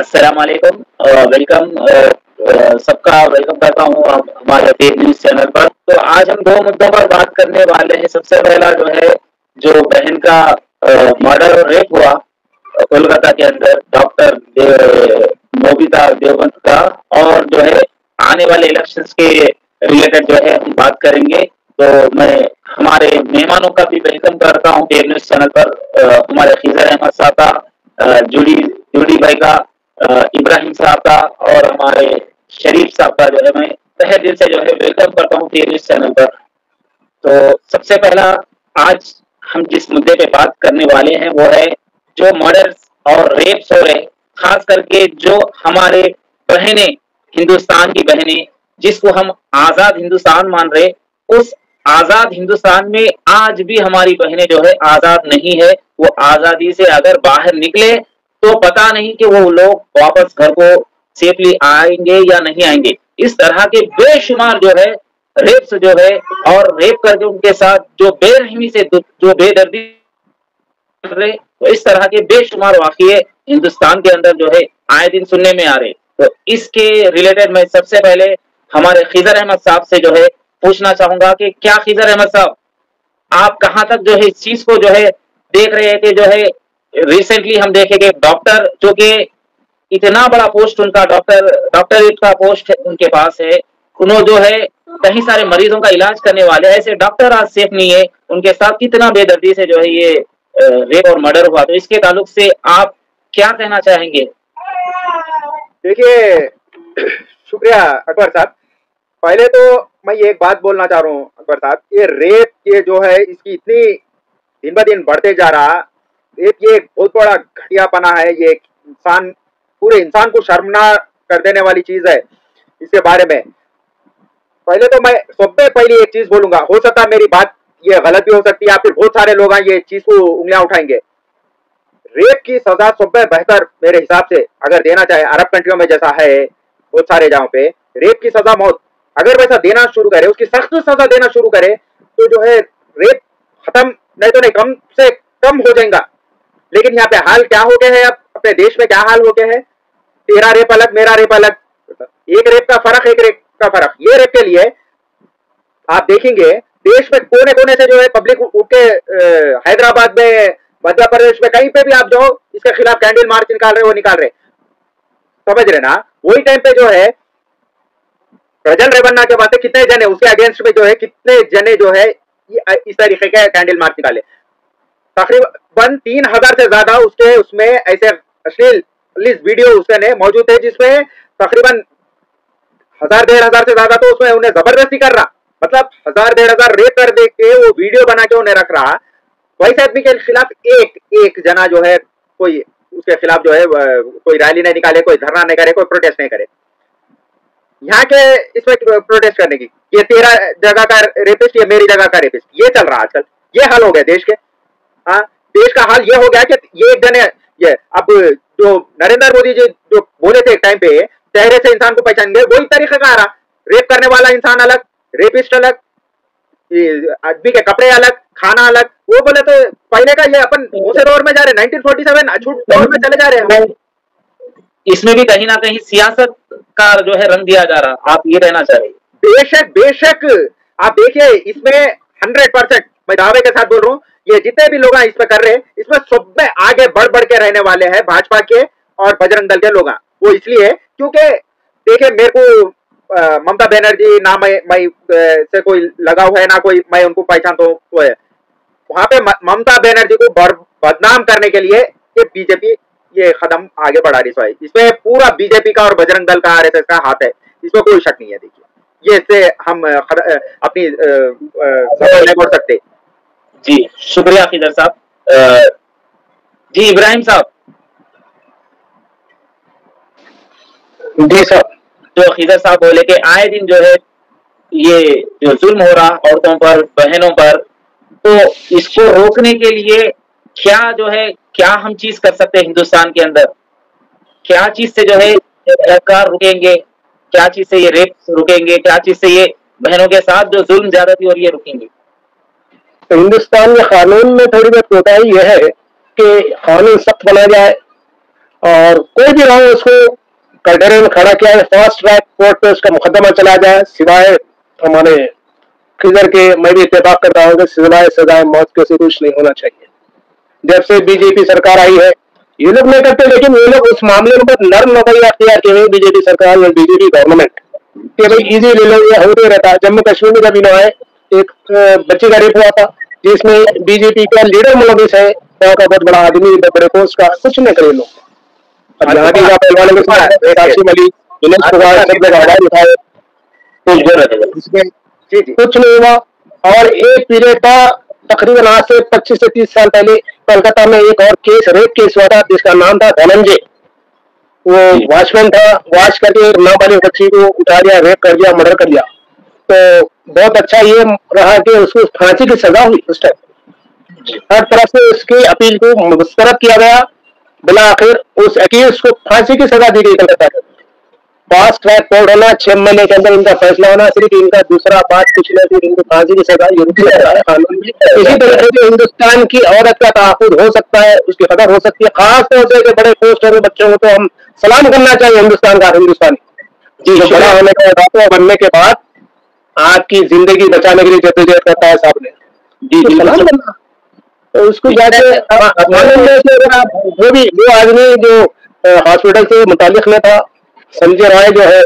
अस्सलाम वालेकुम। वेलकम, सबका वेलकम करता हूँ हमारे पेज न्यूज चैनल पर। तो आज हम दो मुद्दों पर बात करने वाले हैं। सबसे पहला जो है, जो बहन का मर्डर और रेप हुआ कोलकाता के अंदर डॉक्टर मोबिता देवबंद का, और जो है आने वाले इलेक्शंस के रिलेटेड जो है हम बात करेंगे। तो मैं हमारे मेहमानों का भी वेलकम करता हूँ पेज न्यूज चैनल पर। हमारे खिजर अहमद साहब का, जूडी भाई का, इब्राहिम साहब का, और हमारे शरीफ साहब का जो है मैं तहे दिल से जो है वेलकम करता हूँ पेज न्यूज चैनल पर। तो सबसे पहला आज हम जिस मुद्दे पे बात करने वाले हैं वो है जो मर्डर्स और रेप्स हो रहे, खास करके जो हमारे बहनें, हिंदुस्तान की बहनें जिसको हम आजाद हिंदुस्तान मान रहे, उस आजाद हिंदुस्तान में आज भी हमारी बहनें जो है आजाद नहीं है। वो आजादी से अगर बाहर निकले तो पता नहीं कि वो लोग वापस घर को सेफली आएंगे या नहीं आएंगे। इस तरह के बेशुमार जो है रेप्स जो है, और रेप करके उनके साथ जो बेरहमी से जो बेदर्दी कर रहे, तो इस तरह के बेशुमार वाकये हिंदुस्तान के अंदर जो है आए दिन सुनने में आ रहे। तो इसके रिलेटेड मैं सबसे पहले हमारे खिजर अहमद साहब से जो है पूछना चाहूंगा कि क्या खिजर अहमद साहब, आप कहां तक जो है इस चीज को जो है देख रहे हैं कि जो है रिसेंटली हम देखे कि डॉक्टर जो कि इतना बड़ा पोस्ट उनका डॉक्टरेट का पोस्ट उनके पास है, उन्होंने जो है कई सारे मरीजों का इलाज करने वाले ऐसे डॉक्टर आज सेफ नहीं है, उनके साथ कितना बेदर्दी से जो है ये रेप और मर्डर हुआ। तो इसके ताल्लुक से आप क्या कहना चाहेंगे? देखिए, शुक्रिया अकबर साहब। पहले तो मैं ये एक बात बोलना चाह रहा हूँ अकबर साहब, ये रेप ये जो है इसकी इतनी दिन ब दिन बढ़ते जा रहा, रेप ये एक बहुत बड़ा घटियापना है। ये इंसान, पूरे इंसान को शर्मनाक कर देने वाली चीज है। इसके बारे में पहले तो मैं सबसे पहले एक चीज बोलूंगा, हो सकता है मेरी बात ये गलत भी हो सकती है, या फिर बहुत सारे लोग ये चीज को उंगलियां उठाएंगे। रेप की सजा सबसे बेहतर मेरे हिसाब से अगर देना चाहे, अरब कंट्रियों में जैसा है बहुत सारे जगहों पे रेप की सजा मौत, अगर वैसा देना शुरू करे, उसकी सख्त सजा देना शुरू करे, तो जो है रेप खत्म नहीं तो नहीं कम से कम हो जाएगा। लेकिन यहाँ पे हाल क्या हो गया है, अब अपने देश में क्या हाल हो गया है, तेरा रेप अलग मेरा रेप अलग, एक रेप का फर्क एक रेप का फर्क। ये रेप के लिए आप देखेंगे देश में कोने कोने से जो है पब्लिक उठ के हैदराबाद में, मध्य प्रदेश में कहीं पे भी आप जो इसके खिलाफ कैंडल मार्च निकाल रहे, वो निकाल रहे, समझ रहे ना। वही टाइम पे जो है प्रज्वल रेवन्ना के बातें कितने जने उसके अगेंस्ट में जो है, कितने जने जो है इस तरीके के कैंडल मार्च निकाले। तकरीबन 3000 से ज्यादा उसके उसमें ऐसे अश्लील वीडियो उसके मौजूद है, जिसमें तकरीबन 1000-1500 से ज्यादा तो उसमें उन्हें जबरदस्ती कर रहा, मतलब 1000-1500 रेप कर दे के वो वीडियो बना के उन्हें रख रहा। वैसे आदमी के खिलाफ एक जना जो है कोई उसके खिलाफ जो है कोई रैली नहीं निकाले, कोई धरना नहीं करे, कोई प्रोटेस्ट नहीं करे। यहाँ के इसमें प्रोटेस्ट करने की, ये तेरा जगह का रेपिस्ट, ये मेरी जगह का रेपिस्ट, ये चल रहा आजकल। ये हाल हो गया देश के। हाँ, देश का हाल ये हो गया कि ये एक जने, ये अब जो नरेंद्र मोदी जी जो बोले थे एक टाइम पे चेहरे से इंसान को पहचानेंगे, वही तरीका का आ रहा। रेप करने वाला इंसान अलग, रेपिस्ट अलग, आदमी के कपड़े अलग, खाना अलग। वो बोले तो पहले का ये अपन उसे दौर में जा रहे, 1947 अछूत दौर में चले जा रहे हैं। इसमें भी कहीं ना कहीं सियासत का जो है रंग दिया जा रहा, आप ये कहना चाह रहे? बेशक बेशक, आप देखिए इसमें 100% मैं दावे के साथ बोल रहा हूँ, ये जितने भी लोग इसमें कर रहे हैं, इसमें सब में आगे बढ़ के रहने वाले हैं भाजपा के और बजरंग दल के लोग। वो इसलिए क्योंकि देखिए मेरे को ममता बनर्जी ना मैं से कोई लगाव है ना कोई मैं उनको पहचानता हूँ, वो है वहां पे ममता बनर्जी को बदनाम करने के लिए ये बीजेपी ये कदम आगे बढ़ा रही है। इसमें पूरा बीजेपी का और बजरंग दल का, आरएसएस का हाथ है, इसमें कोई शक नहीं है। देखिए ये इससे हम अपनी सफल नहीं बोल सकते। जी शुक्रिया खिदर साहब। जी इब्राहिम साहब। जी सर, जो खिदर साहब बोले कि आए दिन जो है ये जो जुल्म हो रहा औरतों पर, बहनों पर, तो इसको रोकने के लिए क्या जो है, क्या हम चीज कर सकते हैं हिंदुस्तान के अंदर? क्या चीज से जो है सरकार रुकेंगे, क्या चीज से ये रेप रुकेंगे, क्या चीज से ये बहनों के साथ जो जुल्म ज्यादती हो रही है रुकेंगे? तो हिंदुस्तान में कानून में थोड़ी बहुत कोताही यह है कि कानून सख्त बनाया जाए और कोई भी रहो उसको कटघरे में खड़ा किया है, फास्ट ट्रैक कोर्ट पे उसका मुकदमा चला जाए, सिवाय हमारे खिजर के मैं भी इत्तेफाक करता हूँ कि सिवाय सजाए मौत के से कुछ नहीं होना चाहिए। जब से बीजेपी सरकार आई है ये लोग नहीं करते, लेकिन ये लोग उस मामले में बहुत नर्म नजरिया अख्तियार किए हुए बीजेपी सरकार या बीजेपी गवर्नमेंट कि भाई इजी ले लो, ये होते रहता है। जम्मू कश्मीर में जब इन्होंने एक बच्चे का रेप हुआ था जिसमें बीजेपी का लीडर मुलविस है, वहाँ का बहुत बड़ा आदमी, बड़े पोस्ट का, कुछ नहीं करे लोग। अब यहाँ भी पहलवानों में काशिम अली, दिनेश कुमार सब लोग आवाज उठाए, कुछ नहीं हुआ। और एक पीरियड था तकरीबन आज से 25 से 30 साल पहले कोलकाता में एक और केस, रेप केस हुआ था जिसका नाम था धनंजय। वो वॉचमैन था, वॉच करके एक नाबालिग बच्ची को उठा लिया, रेप कर दिया, मर्डर कर दिया। तो बहुत अच्छा ये रहा कि उसको फांसी की सजा हुई उस टाइम। हर तरफ से उसकी अपील को मुस्तरद किया गया, बिला आखिर उस अक्यूज को फांसी की सजा दी गई कलकत्ता में। फास्ट ट्रैक कोर्ट होना, 6 महीने के अंदर इनका फैसला होना, सिर्फ इनका दूसरा बात कुछ नहीं, फिर इनको फांसी की सजा ये कानून भी। इसी तरीके से हिंदुस्तान की औरत का तहफ़्फ़ुज़ हो सकता है, उसकी कदर हो सकती है। खासतौर से बड़े पोस्ट वाले बच्चों को तो हम सलाम करना चाहिए हिंदुस्तान का, हिंदुस्तानी जी बड़ा होने का दाता बनने के बाद आपकी जिंदगी बचाने के लिए जद्दोजहद करता है साहब ने जी, सलाम करना। तो उसको जाके वो भी वो आदमी जो हॉस्पिटल से मुतालिक में था, संजय राय जो है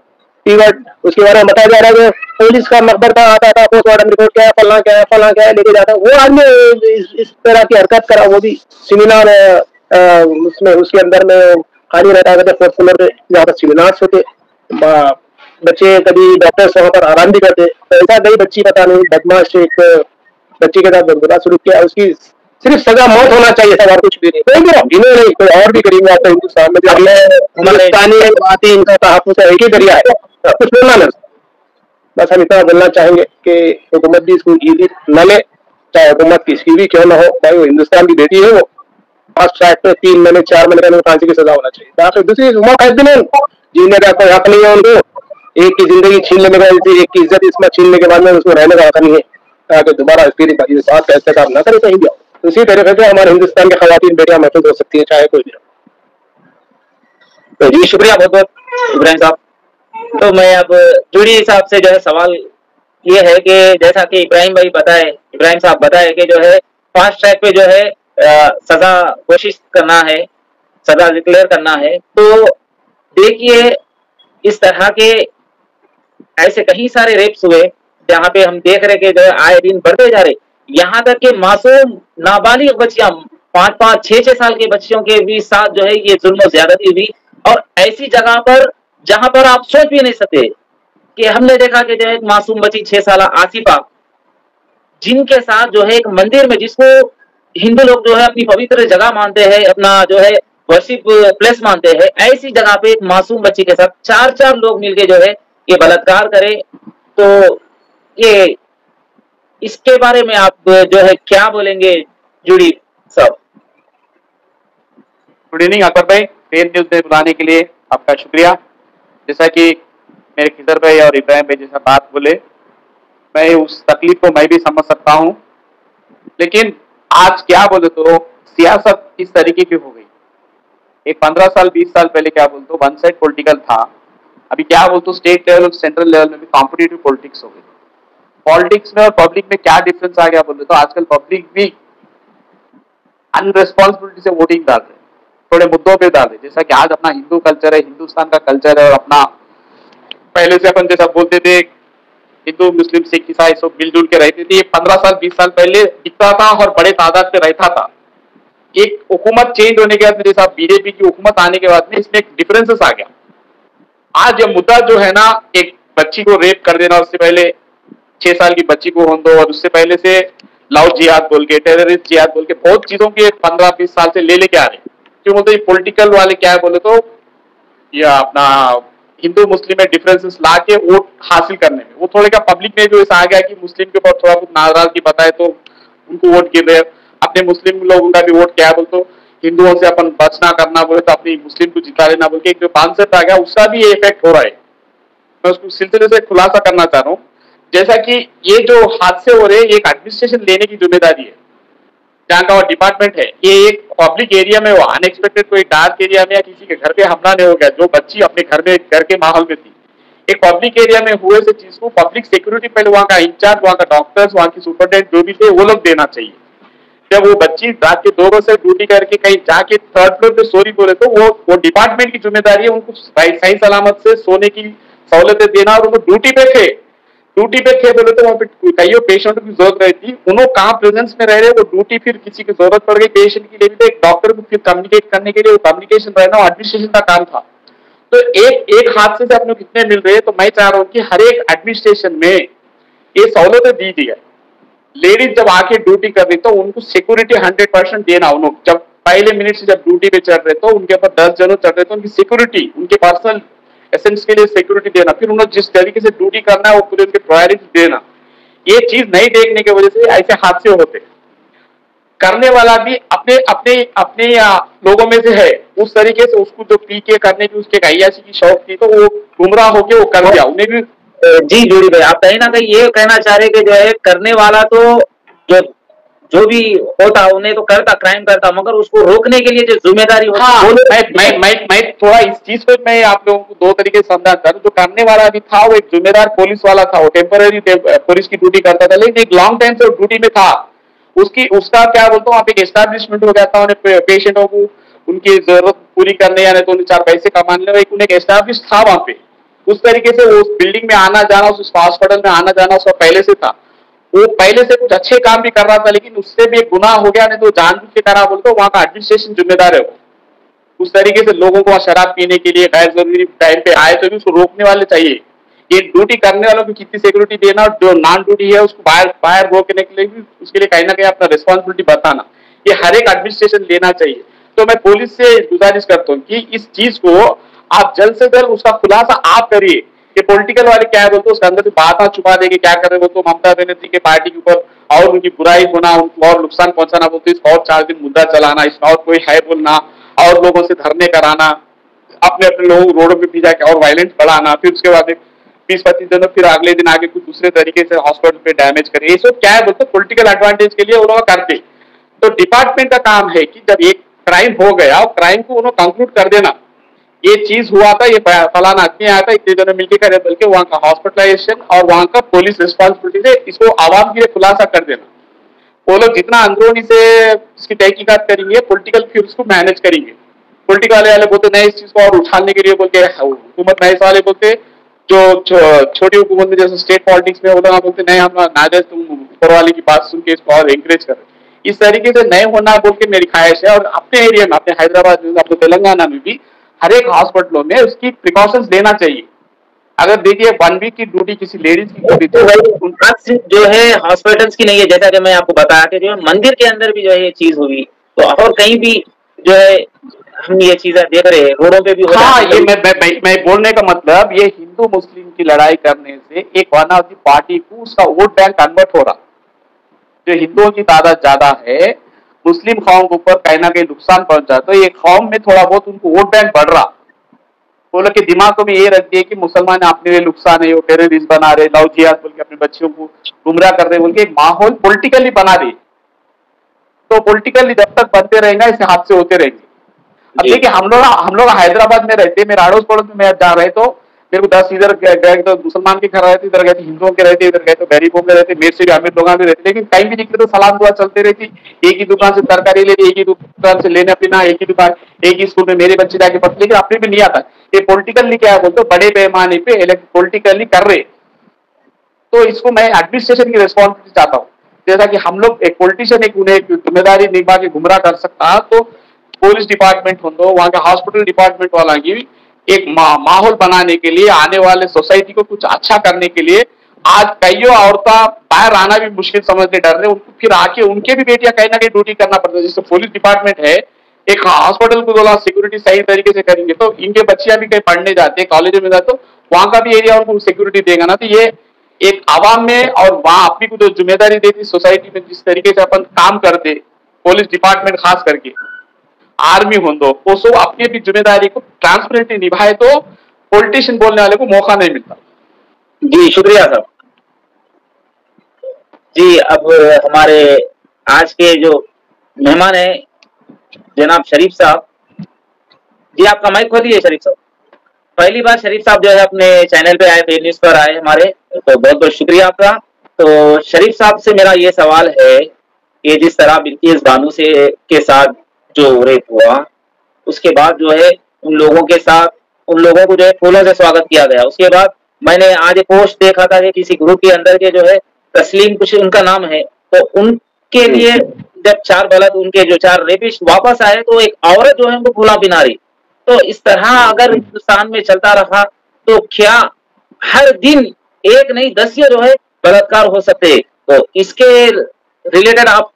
पीवट, उसके बारे में बताया जा रहा है कि पुलिस का मकबर था, आता था, पोस्टमार्टम रिपोर्ट क्या है, फलना क्या है, फलना क्या है, लेके जाता। वो आदमी इस तरह की हरकत करा, वो भी सेमिनार उसमें उसके अंदर में खाली रहता था, 4th फ्लोर पे जहाँ पर सेमिनार्स होते, बच्चे कभी डॉक्टर्स वहाँ पर आराम भी करते। तो ऐसा नहीं, बच्ची पता नहीं बदमाश एक बच्ची के साथ बुरा सलूक किया, उसकी सिर्फ सजा मौत होना चाहिए था और कुछ भी नहीं। कोई भी गिने नहीं, कोई और भी करेंगे आपको हिंदुस्तान में, जो हिंदुस्तानी बात ही इनका तहफ़्फ़ुज़ एक ही जरिया है, कुछ बोलना नहीं। बस हम इतना बोलना चाहेंगे कि हुकूमत भी इसको ईजी न ले, चाहे हुकूमत किसी भी क्यों ना हो, भाई वो हिंदुस्तान की बेटी है, वो फास्ट ट्रैक पे 3 महीने 4 महीने में फांसी की सजा होना चाहिए। बाकी दूसरी मौत भी नहीं, जीने का कोई हक नहीं है उनको। एक की जिंदगी छीन लेने का, एक की इज्जत इसमें छीनने के बाद में उसको रहने का हक नहीं है, ताकि दोबारा फिर बात ऐसे काम ना करे कहीं भी। इसी तरीके से हमारे हिंदुस्तान की खवातीन बेटियां महफूज हो सकती है, चाहे कोई भी। तो जी शुक्रिया बहुत बहुत इब्राहिम साहब। तो मैं अब जुड़ी हिसाब से जो है सवाल ये है कि जैसा कि इब्राहिम साहब बताए कि जो है फास्ट ट्रैक पे जो है सजा कोशिश करना है, सजा डिक्लेयर करना है। तो देखिए इस तरह के ऐसे कई सारे रेप्स हुए जहाँ पे हम देख रहे कि जो है आए दिन बढ़ते जा रहे, यहाँ तक कि मासूम नाबालिग बच्चियां 5-5, 6-6 साल के बच्चियों के भी साथ जो है ये जुल्म ज्यादती हुई। और ऐसी जगह पर जहां पर आप सोच भी नहीं सकते कि हमने देखा कि जो है एक मासूम बच्ची 6 साल आसिफा, जिनके साथ जो है एक मंदिर में, जिसको हिंदू लोग जो है अपनी पवित्र जगह मानते हैं, अपना जो है वर्शिप प्लेस मानते हैं, ऐसी जगह पे एक मासूम बच्ची के साथ 4-4 लोग मिलके जो है ये बलात्कार करे। तो ये इसके बारे में आप जो है क्या बोलेंगे जुड़ी साहब? गुड इवनिंग अकबर भाई, पेन न्यूज में बुलाने के लिए आपका शुक्रिया। जैसा कि मेरे खिजर भाई और इब्राहिम भाई जैसा बात बोले, मैं उस तकलीफ को मैं भी समझ सकता हूँ। लेकिन आज क्या बोले तो सियासत इस तरीके की हो गई। एक 15 साल 20 साल पहले क्या बोलते वन साइड पॉलिटिकल था, अभी क्या बोलते सेंट लेवल और सेंट्रल लेवल में भी कॉम्पिटिटिव पॉलिटिक्स हो गई। पॉलिटिक्स में और पब्लिक में क्या डिफरेंस आ गया बोलते तो आजकल पब्लिक भी अनरेस्पॉन्सिबिलिटी से वोटिंग डाल रहे, थोड़े मुद्दों पे डाल रहे। जैसा कि आज अपना हिंदू कल्चर है, हिंदुस्तान का कल्चर है, और अपना पहले से अपन जैसा बोलते थे हिंदू मुस्लिम सिख ईसाई सब मिलजुल के रहते थे, ये 15 साल 20 साल पहले दिखता था और बड़े तादाद पे रहता था। एक हुकूमत चेंज होने के बाद में, जैसा बीजेपी की हुकूमत आने के बाद में इसमें एक डिफरेंसेस आ गया। आज ये मुद्दा जो है ना, एक बच्ची को रेप कर देना, उससे पहले 6 साल की बच्ची को होने दो, और उससे पहले से लव जिहाद बोल के, टेररिस्ट जिहाद बोल के बहुत चीजों के 15-20 साल से लेके आ रहे। क्यों बोलते ये पॉलिटिकल वाले क्या है बोले तो या अपना हिंदू मुस्लिम में डिफरेंसेस ला के वोट हासिल करने में, वो थोड़े का पब्लिक में जो ऐसा आ गया कि मुस्लिम के ऊपर थोड़ा बहुत नाराजगी बताए तो उनको वोट गिर रहे। अपने मुस्लिम लोगों का भी वोट क्या है बोल तो हिंदुओं से अपन बचना करना बोले तो अपनी मुस्लिम को जिता लेना बोल के एक जो कॉन्सेप्ट आ गया, उसका भी ये इफेक्ट हो रहा है। मैं उसको सिलसिले से खुलासा करना चाह रहा हूँ। जैसा कि ये जो हादसे हो रहे हैं, एक एडमिनिस्ट्रेशन लेने की जिम्मेदारी है। जहाँ का वो डिपार्टमेंट है, ये एक पब्लिक एरिया में, वो अनएक्सपेक्टेड कोई डार्क एरिया में या किसी के घर पे हमला नहीं हो गया, जो बच्ची अपने घर में, घर के माहौल में थी, एक पब्लिक एरिया में हुए से चीज को पब्लिक सिक्योरिटी पहले वहाँ का इंचार्ज, वहाँ का डॉक्टर्स, वहाँ की सुपरिटेंडेंट जो भी थे वो लोग देना चाहिए। जब वो बच्ची रात के 2 बजे ड्यूटी करके कहीं जाके 3rd फ्लोर पे सो रही बोले तो वो डिपार्टमेंट की जिम्मेदारी है उनको सही सलामत से सोने की सहूलतें देना, और उनको ड्यूटी पे थे बोले तो वहाँ पे कईयों पेशेंट की जरूरत रहती, उन्होंने कहाँ प्रेजेंस में रह रहे, वो ड्यूटी फिर किसी की जरूरत पड़ गई पेशेंट के लिए भी, तो एक डॉक्टर को फिर कम्युनिकेट करने के लिए वो कम्युनिकेशन रहना एडमिनिस्ट्रेशन का काम था। तो एक हादसे से अपने कितने मिल रहे हैं, तो मैं चाह रहा हूँ कि हर एक एडमिनिस्ट्रेशन में ये सहूलतें दी दी है। लेडीज जब आके ड्यूटी कर रही तो उनको सिक्योरिटी 100% देना, उन्होंने जब पहले मिनट से जब ड्यूटी पे चढ़ रहे तो उनके ऊपर 10 जनों चढ़ रहे तो उनकी सिक्योरिटी, उनके पर्सनल एसेंस के लिए सिक्योरिटी देना, फिर उन्होंने जिस तरीके से ड्यूटी करना है वो पूरे उनके प्रायोरिटी देना। ये चीज नहीं देखने की वजह से ऐसे हादसे होते। करने वाला भी अपने अपने अपने लोगों में से है, उस तरीके से उसको जो पी के करने की उसके अय्याशी की शौक थी तो वो गुमराह होके वो कर दिया, उन्हें भी। जी जोड़ी भाई, आप कहीं ना कहीं ये कहना चाह रहे कि जो है करने वाला तो जो भी होता उन्हें तो करता, क्राइम करता, मगर उसको रोकने के लिए जो जिम्मेदारी होती। हाँ, मैं थोड़ा इस चीज को मैं आप लोगों को 2 तरीके से समझा था। जो करने वाला भी था वो एक जिम्मेदार पुलिस वाला था, वो टेम्पररी पुलिस की ड्यूटी करता था, लेकिन एक लॉन्ग टाइम से ड्यूटी में था। उसका क्या बोलता हूँ, वहाँ पे एक एस्टैब्लिशमेंट हो गया था, उन्हें पेशेंटों को उनकी जरूरत पूरी करने या नहीं तो उन्हें 4 पैसे कमाने, उन्हें एक एस्टैब्लिश था वहाँ पे। उस तरीके से वो उस बिल्डिंग में आना जाना, उस हॉस्पिटल में आना जाना उसका पहले से था। वो पहले से कुछ अच्छे काम भी कर रहा था, लेकिन उससे भी एक गुनाह हो गया, नहीं तो जानबूझ के करा बोलते वहाँ का एडमिनिस्ट्रेशन जिम्मेदार है वो। उस तरीके से लोगों को शराब पीने के लिए गैर जरूरी टाइम पे आए तो भी उसको रोकने वाले चाहिए। ये ड्यूटी करने वालों को कितनी सिक्योरिटी देना, और जो नॉन ड्यूटी है उसको बाहर रोकने के लिए भी उसके लिए कहीं ना कहीं अपना रिस्पॉन्सिबिलिटी बताना, ये हर एक एडमिनिस्ट्रेशन लेना चाहिए। तो मैं पुलिस से गुजारिश करता हूँ कि इस चीज को आप जल्द से जल्द उसका खुलासा आप करिए। ये पॉलिटिकल वाले क्या है बोलते उसके अंदर से बात छुपा देंगे, क्या कर रहे हो तो ममता बनर्जी के पार्टी के ऊपर और उनकी बुराई होना, उनको और नुकसान पहुंचाना बोलते, इसको और 4 दिन मुद्दा चलाना, इसमें और कोई है बोलना, और लोगों से धरने कराना, अपने अपने लोगों रोडों पे भी जाके और वायलेंस बढ़ाना, फिर उसके बाद 20-25 दिनों फिर अगले दिन आगे कुछ दूसरे तरीके से हॉस्पिटल पे डैमेज करे, ये सब क्या है बोलते पॉलिटिकल एडवांटेज के लिए वो लोग करते। तो डिपार्टमेंट का काम है कि जब एक क्राइम हो गया और क्राइम को उन्होंने कंक्लूड कर देना, ये चीज हुआ था, ये फलाना आदमी आया था, इतने जनों मिलकर करे, बल्कि वहाँ का हॉस्पिटलाइजेशन और वहाँ का पुलिस रिस्पॉन्सिबिलिटी से इसको आवाम के लिए खुलासा कर देना। वो लोग जितना अंदरूनी से इसकी तहकीकात करेंगे, पॉलिटिकल फिर उसको मैनेज करेंगे। पॉलिटिकल वाले बोलते नहीं, इस चीज को और उछालने के लिए बोलते, हुकूमत नहीं वाले बोलते, जो छोटी हुकूमत में जैसे स्टेट पॉलिटिक्स में होता बोलते नहीं, हम नाजायज तुम ऊपर वाले की बात सुन के इसको और एंकरेज कर। इस तरीके से नहीं होना बोल के मेरी ख्वाहिश है। और अपने एरिया में, अपने हैदराबाद में, अपने तेलंगाना में भी हर एक हॉस्पिटलों में उसकी प्रिकॉशंस लेना चाहिए। अगर देखिए 1 वीक की ड्यूटी किसी लेडीज की ड्यूटी तो जो है हॉस्पिटल्स की नहीं है, जैसा कि मैं आपको बताया कि जो है मंदिर के अंदर भी जो है ये चीज हुई, तो और कहीं भी जो है हम ये चीजें देख रहे हैं, रोडों पे भी हो। हाँ, ये मैं बोलने का मतलब ये हिंदू मुस्लिम की लड़ाई करने से एक वन ऑफ दी पार्टी को उसका वोट बैंक कन्वर्ट हो रहा। जो हिंदुओं की तादाद ज्यादा है, मुस्लिम कौम के ऊपर कहीं ना कहीं नुकसान पहुंचा, तो ये कौम में थोड़ा बहुत उनको वोट बैंक बढ़ रहा। वो लोग के दिमाग में ये रख दिए कि मुसलमान अपने लिए नुकसान है, वो टेररिस्ट बना रहे, लव जिहाद बोल के अपने बच्चों को गुमराह कर रहे, बोल के एक माहौल पॉलिटिकली बना रहे। तो पॉलिटिकली जब तक बनते रहेंगे ऐसे हादसे होते रहेंगे। अब देखिए हम लोग हैदराबाद में रहते, मेरे आड़ोस पड़ोस में मैं जा रहे तो मेरे को 10 इधर गए तो मुसलमान के घर रहते, इधर गए तो हिंदुओं के रहते, इधर गए तो गरीबों के रहते, मेरे से भी अमीर लोग भी रहते, लेकिन कहीं भी निकले तो सलाम दुआ चलते रहती। एक ही दुकान से तरकारी ले ली, एक ही दुकान से लेना पीना, एक ही दुकान, एक ही स्कूल में मेरे बच्चे जाके पढ़ते, लेकिन अपने भी नहीं आता। ये पॉलिटिकली क्या है बोलते बड़े पैमाने पे पॉलिटिकली कर रहे। तो इसको मैं एडमिनिस्ट्रेशन की रिस्पॉन्सिबिलिटी चाहता हूँ। जैसा कि हम लोग एक पॉलिटिशियन एक उन्हें जिम्मेदारी निभा के गुमराह कर सकता, तो पुलिस डिपार्टमेंट हो, वहाँ का हॉस्पिटल डिपार्टमेंट वाला की एक माहौल बनाने के लिए, आने वाले सोसाइटी को कुछ अच्छा करने के लिए, आज कईयों औरतें बाहर आना भी मुश्किल समझते डर रहे, उनको फिर आके उनके भी बेटियां कहीं ना कहीं ड्यूटी करना पड़ता है। जैसे पुलिस डिपार्टमेंट है, एक हॉस्पिटल को बोला सिक्योरिटी सही तरीके से करेंगे तो इनके बच्चियां भी कहीं पढ़ने जाते, कॉलेज में जाते, तो वहां का भी एरिया उनको सिक्योरिटी देगा ना। तो ये एक आवाम में और वहां अपनी को जो जिम्मेदारी देती सोसाइटी में, जिस तरीके से अपन काम करते, पुलिस डिपार्टमेंट खास करके, आर्मी हो दो, वो सब अपनी भी जिम्मेदारी को ट्रांसपेरेंटली निभाए तो पॉलिटिशियन बोलने वाले को मौका नहीं मिलता। जी शुक्रिया साहब। जी अब हमारे आज के जो मेहमान है जनाब शरीफ साहब जी। आपका माइक खोलिए शरीफ साहब। पहली बार शरीफ साहब जो है अपने चैनल पे आए, पेज न्यूज पर आए हमारे, तो बहुत बहुत शुक्रिया आपका। तो शरीफ साहब से मेरा ये सवाल है कि जिस तरह बिल्किस बानो से के साथ जो रेप हुआ, उसके बाद जो है उन लोगों के साथ उन लोगों को जो है फूलों से स्वागत किया गया। उसके बाद मैंने आज एक पोस्ट देखा था कि किसी ग्रुप के अंदर के जो है तस्लीम कुछ उनका नाम है, तो उनके लिए जब 4 गलत उनके जो 4 रेपिस्ट वापस आए तो एक औरत जो है उनको फूला पिना रही। तो इस तरह अगर हिंदुस्तान में चलता रहा तो क्या हर दिन एक नहीं 10 जो है बलात्कार हो सकते? तो इसके रिलेटेड आप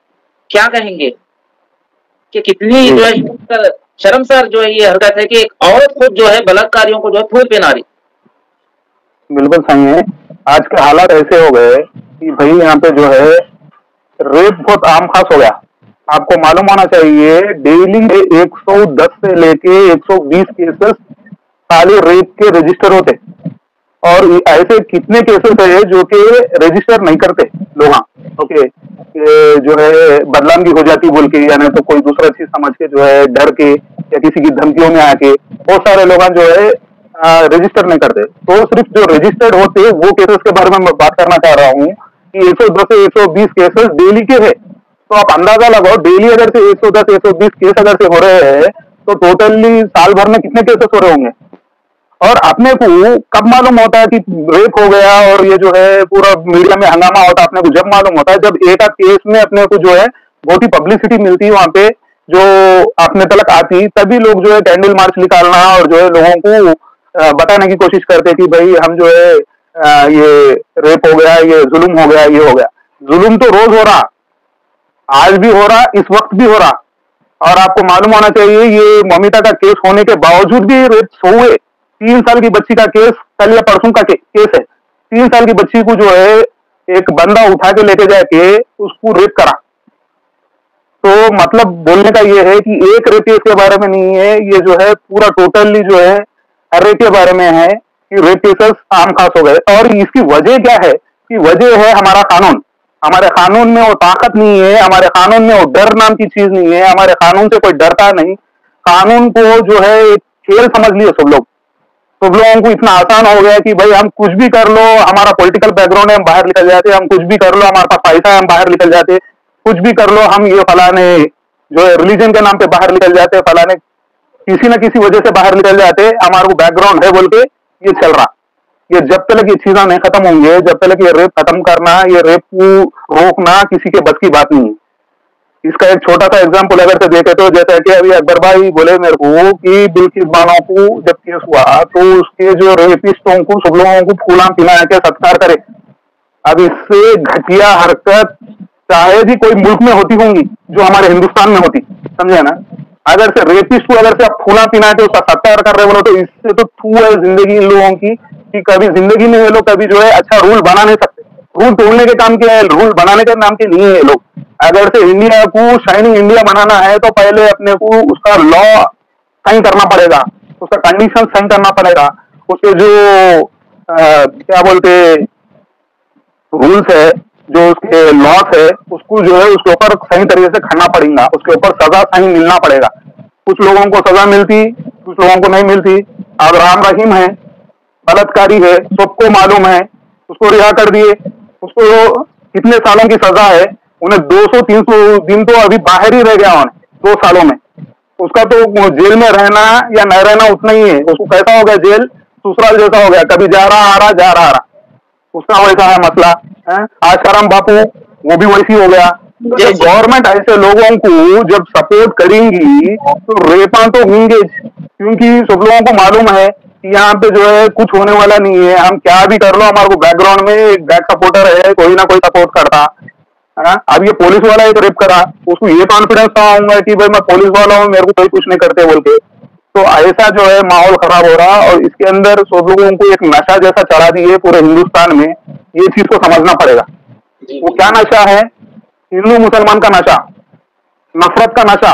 क्या कहेंगे कि कितनी जो है शर्मसार जो है ये हरकत है कि एक औरत खुद जो है बलात्कारियों को जो है फूल पिना रही। बिल्कुल सही है। आज के हालात ऐसे हो गए कि भाई यहाँ पे जो है रेप बहुत आम खास हो गया। आपको मालूम होना चाहिए डेली 110 से लेके 120 केसेस खाली रेप के रजिस्टर होते, और ऐसे कितने केसेस है जो कि रजिस्टर नहीं करते लोग। ओके, जो है बदनाम की हो जाती बोल के, या नहीं तो कोई दूसरा चीज समझ के जो है डर के या किसी की धमकियों में आके बहुत सारे लोग जो है रजिस्टर नहीं करते। तो सिर्फ जो रजिस्टर्ड होते वो केसेस के बारे में मैं बात करना चाह रहा हूँ कि 110 से 120 केसेस डेली के है। तो आप अंदाजा लगाओ डेली अगर से 110 120 केस अगर से हो रहे हैं तो टोटली साल भर में कितने केसेस हो रहे होंगे। और अपने को कब मालूम होता है कि रेप हो गया और ये जो है पूरा मीडिया में हंगामा होता है, अपने को जब मालूम होता है जब एक आध केस में अपने को जो है बहुत ही पब्लिसिटी मिलती है, वहां पे जो अपने तलक आती, तभी लोग जो है कैंडल मार्च निकालना और जो है लोगों को बताने की कोशिश करते कि भाई हम जो है ये रेप हो गया, ये जुल्म हो गया, ये हो गया। जुल्म तो रोज हो रहा, आज भी हो रहा, इस वक्त भी हो रहा। और आपको मालूम होना चाहिए ये ममिता का केस होने के बावजूद भी रेप हुए। 3 साल की बच्ची का केस कल या परसों का केस है। 3 साल की बच्ची को जो है एक बंदा उठा के लेके जाके उसको रेप करा। तो मतलब बोलने का ये है कि एक रेप केस के बारे में नहीं है, ये जो है पूरा टोटली जो है हर रेप के बारे में है कि रेप केसेस आम खास हो गए। और इसकी वजह क्या है कि वजह है हमारा कानून। हमारे कानून में वो ताकत नहीं है, हमारे कानून में वो डर नाम की चीज नहीं है, हमारे कानून से कोई डरता नहीं। कानून को जो है एक खेल समझ लिए सब लोग। सब लोगों को इतना आसान हो गया कि भाई हम कुछ भी कर लो, हमारा पॉलिटिकल बैकग्राउंड है हम बाहर निकल जाते, हम कुछ भी कर लो हमारे पास पैसा है हम बाहर निकल जाते, कुछ भी कर लो हम ये फलाने जो है रिलीजन के नाम पे बाहर निकल जाते, फलाने किसी न किसी वजह से बाहर निकल जाते, हमारे को बैकग्राउंड है बोल के ये चल रहा। ये जब तक ये चीजें नहीं खत्म होंगे, जब तक ये रेप खत्म करना, ये रेप को रोकना किसी के बस की बात नहीं है। इसका एक छोटा सा एग्जाम्पल अगर से देखे तो जैसे कि अभी अकबर भाई बोले मेरे को कि बिल्किस बानो को जब केस हुआ तो उसके जो रेपिस्टों को सब लोगों को फूला पिला के सत्कार करे। अब इससे घटिया हरकत चाहे भी कोई मुल्क में होती होंगी जो हमारे हिंदुस्तान में होती, समझे ना। अगर से रेपिस्ट को अगर से आप फूला पिना के उसका सत्कार कर रहे बोलो तो इससे तो थू है जिंदगी इन लोगों की कि कभी जिंदगी में ये लोग कभी जो है अच्छा रूल बना नहीं सकते। रूल तोड़ने के काम के है, रूल बनाने के नाम के नहीं है लोग। अगर से इंडिया को शाइनिंग इंडिया बनाना है तो पहले अपने को उसका लॉ साइन करना पड़ेगा, उसका कंडीशन साइन करना पड़ेगा, उसके जो क्या बोलते रूल्स है, जो उसके लॉस है उसको जो है उसके ऊपर सही तरीके से खड़ना पड़ेगा, उसके ऊपर सजा सही मिलना पड़ेगा। कुछ लोगों को सजा मिलती, कुछ लोगों को नहीं मिलती। अब राम रहीम है, बलात्कारी है, सबको मालूम है, उसको रिहा कर दिए। उसको कितने सालों की सजा है, उन्हें 200-300 दिन तो अभी बाहर ही रह गया उन्हें 2 सालों में। उसका तो जेल में रहना या न रहना उतना ही है। उसको कैसा हो गया, जेल ससुराल जैसा हो गया, कभी जा रहा आ रहा जा रहा आ रहा, उसका वैसा है मसला है। आशाराम बापू वो भी वैसी हो गया। जब गवर्नमेंट ऐसे लोगों को जब सपोर्ट करेंगी तो रेपा तो होंगे, क्योंकि सब लोगों को मालूम है कि यहाँ पे जो है कुछ होने वाला नहीं है। हम क्या भी कर लो हमारे को बैकग्राउंड में एक बैक सपोर्टर है, कोई ना कोई सपोर्ट करता है। अब ये पुलिस वाला एक रेप करा, उसको ये कॉन्फिडेंस था होगा कि भाई मैं पुलिस वाला हूँ, मेरे को कोई कुछ नहीं करते बोल के। तो ऐसा जो है माहौल खराब हो रहा, और इसके अंदर सब लोगों को एक नशा जैसा चढ़ा दिए पूरे हिंदुस्तान में। ये चीज को समझना पड़ेगा। वो क्या नशा है? हिंदू मुसलमान का नशा, नफरत का नशा,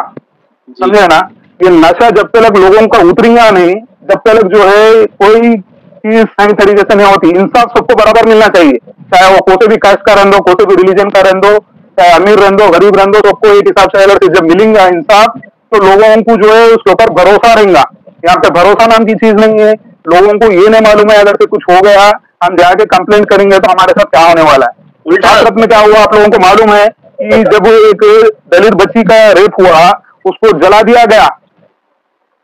समझे ना। ये नशा जब तक लोगों का उतरेगा नहीं, जब तक जो है कोई चीज सही तरीके से नहीं होती। इंसाफ सबको बराबर मिलना चाहिए, चाहे वो कोई भी कास्ट का रहने दो, कोई भी रिलीजन का रहने दो, चाहे अमीर रहने दो गरीब रहने दो, सबको एक हिसाब से अगर जब मिलेगा इंसाफ तो लोगों को जो है उसके ऊपर भरोसा रहेगा। यहाँ पे भरोसा नाम की चीज नहीं है। लोगों को ये नहीं मालूम है अगर से कुछ हो गया हम जाके कंप्लेंट करेंगे तो हमारे साथ क्या होने वाला है। उल्टा हाथरस में क्या हुआ आप लोगों को मालूम है कि जब एक दलित बच्ची का रेप हुआ उसको जला दिया गया,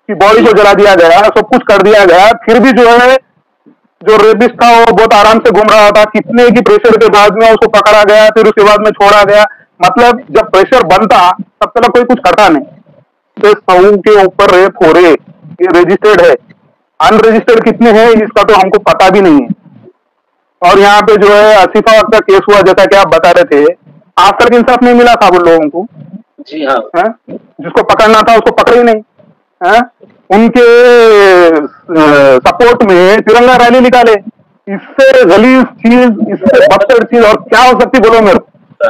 कि बॉडी को जला दिया गया, सब कुछ कर दिया गया, फिर भी जो है जो रेपिस्ट था वो बहुत आराम से घूम रहा था। कितने की प्रेशर के बाद में उसको पकड़ा गया, फिर उसके बाद में छोड़ा गया। मतलब जब प्रेशर बनता तब तक कोई कुछ करता नहीं। तो 100 के ऊपर रेप हो रहे, ये रजिस्टर्ड है। अनरजिस्टर्ड कितने हैं इसका तो हमको पता भी नहीं है। और यहाँ पे जो है आसिफा का केस हुआ जैसा कि आप बता रहे थे, आज तक इंसाफ नहीं मिला था उन लोगों को। जी हाँ, जिसको पकड़ना था उसको पकड़े ही नहीं है। उनके सपोर्ट में तिरंगा रैली निकाले। इससे गलीज चीज, इससे बदतर चीज और क्या हो सकती बोलो मेरे को।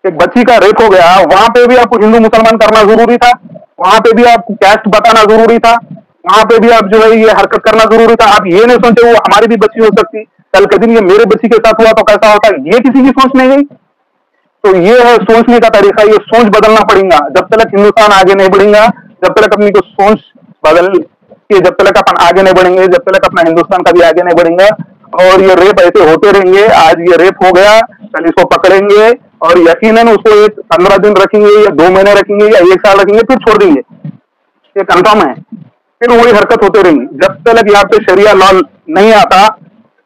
एक बच्ची का रेप हो गया, वहां पे भी आपको हिंदू मुसलमान करना जरूरी था, वहां पे भी आपको कैस्ट बताना जरूरी था, वहां पे भी आप जो है ये हरकत करना जरूरी था। आप ये नहीं सोचते वो हमारी भी बच्ची हो सकती, कल के दिन ये मेरे बच्ची के साथ हुआ तो कैसा होता, ये किसी की सोच नहीं गई। तो ये है सोचने का तरीका, ये सोच बदलना पड़ेगा। जब तक हिंदुस्तान आगे नहीं बढ़ेगा, जब तक अपनी को सोच बदल के, जब तक अपन आगे नहीं बढ़ेंगे, जब तक अपना हिंदुस्तान कभी आगे नहीं बढ़ेगा। और ये रेप ऐसे होते रहेंगे। आज ये रेप हो गया, कल इसको पकड़ेंगे और यकीनन उसको एक 15 दिन रखेंगे या 2 महीने रखेंगे या 1 साल रखेंगे, फिर छोड़ देंगे, ये कंफर्म है। फिर वही हरकत होते रहेंगी। जब तक यहाँ पे शरिया लॉ नहीं आता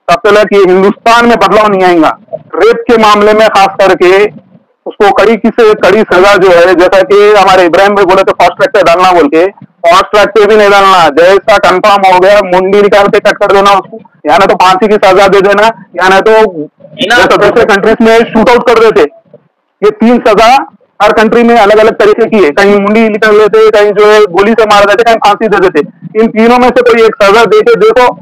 तब तक ये हिंदुस्तान में बदलाव नहीं आएगा। रेप के मामले में खास करके उसको कड़ी से कड़ी सजा जो है, जैसा कि हमारे इब्राहिम भाई बोले तो फास्ट ट्रैक पे डालना बोल के, फास्ट ट्रैक पे भी नहीं डालना। जैसा कंफर्म हो गया मुंडी निकाल के कट कर देना उसको, या ना तो फांसी की सजा दे देना, या ना तो जैसा दूसरे कंट्रीज में शूट आउट कर देते। ये 3 सजा हर कंट्री में अलग अलग तरीके की है। कहीं मुंडी निकाल देते, कहीं जो है गोली से मार देते, कहीं फांसी दे देते। इन तीनों में से कोई एक सजा दे के देखो,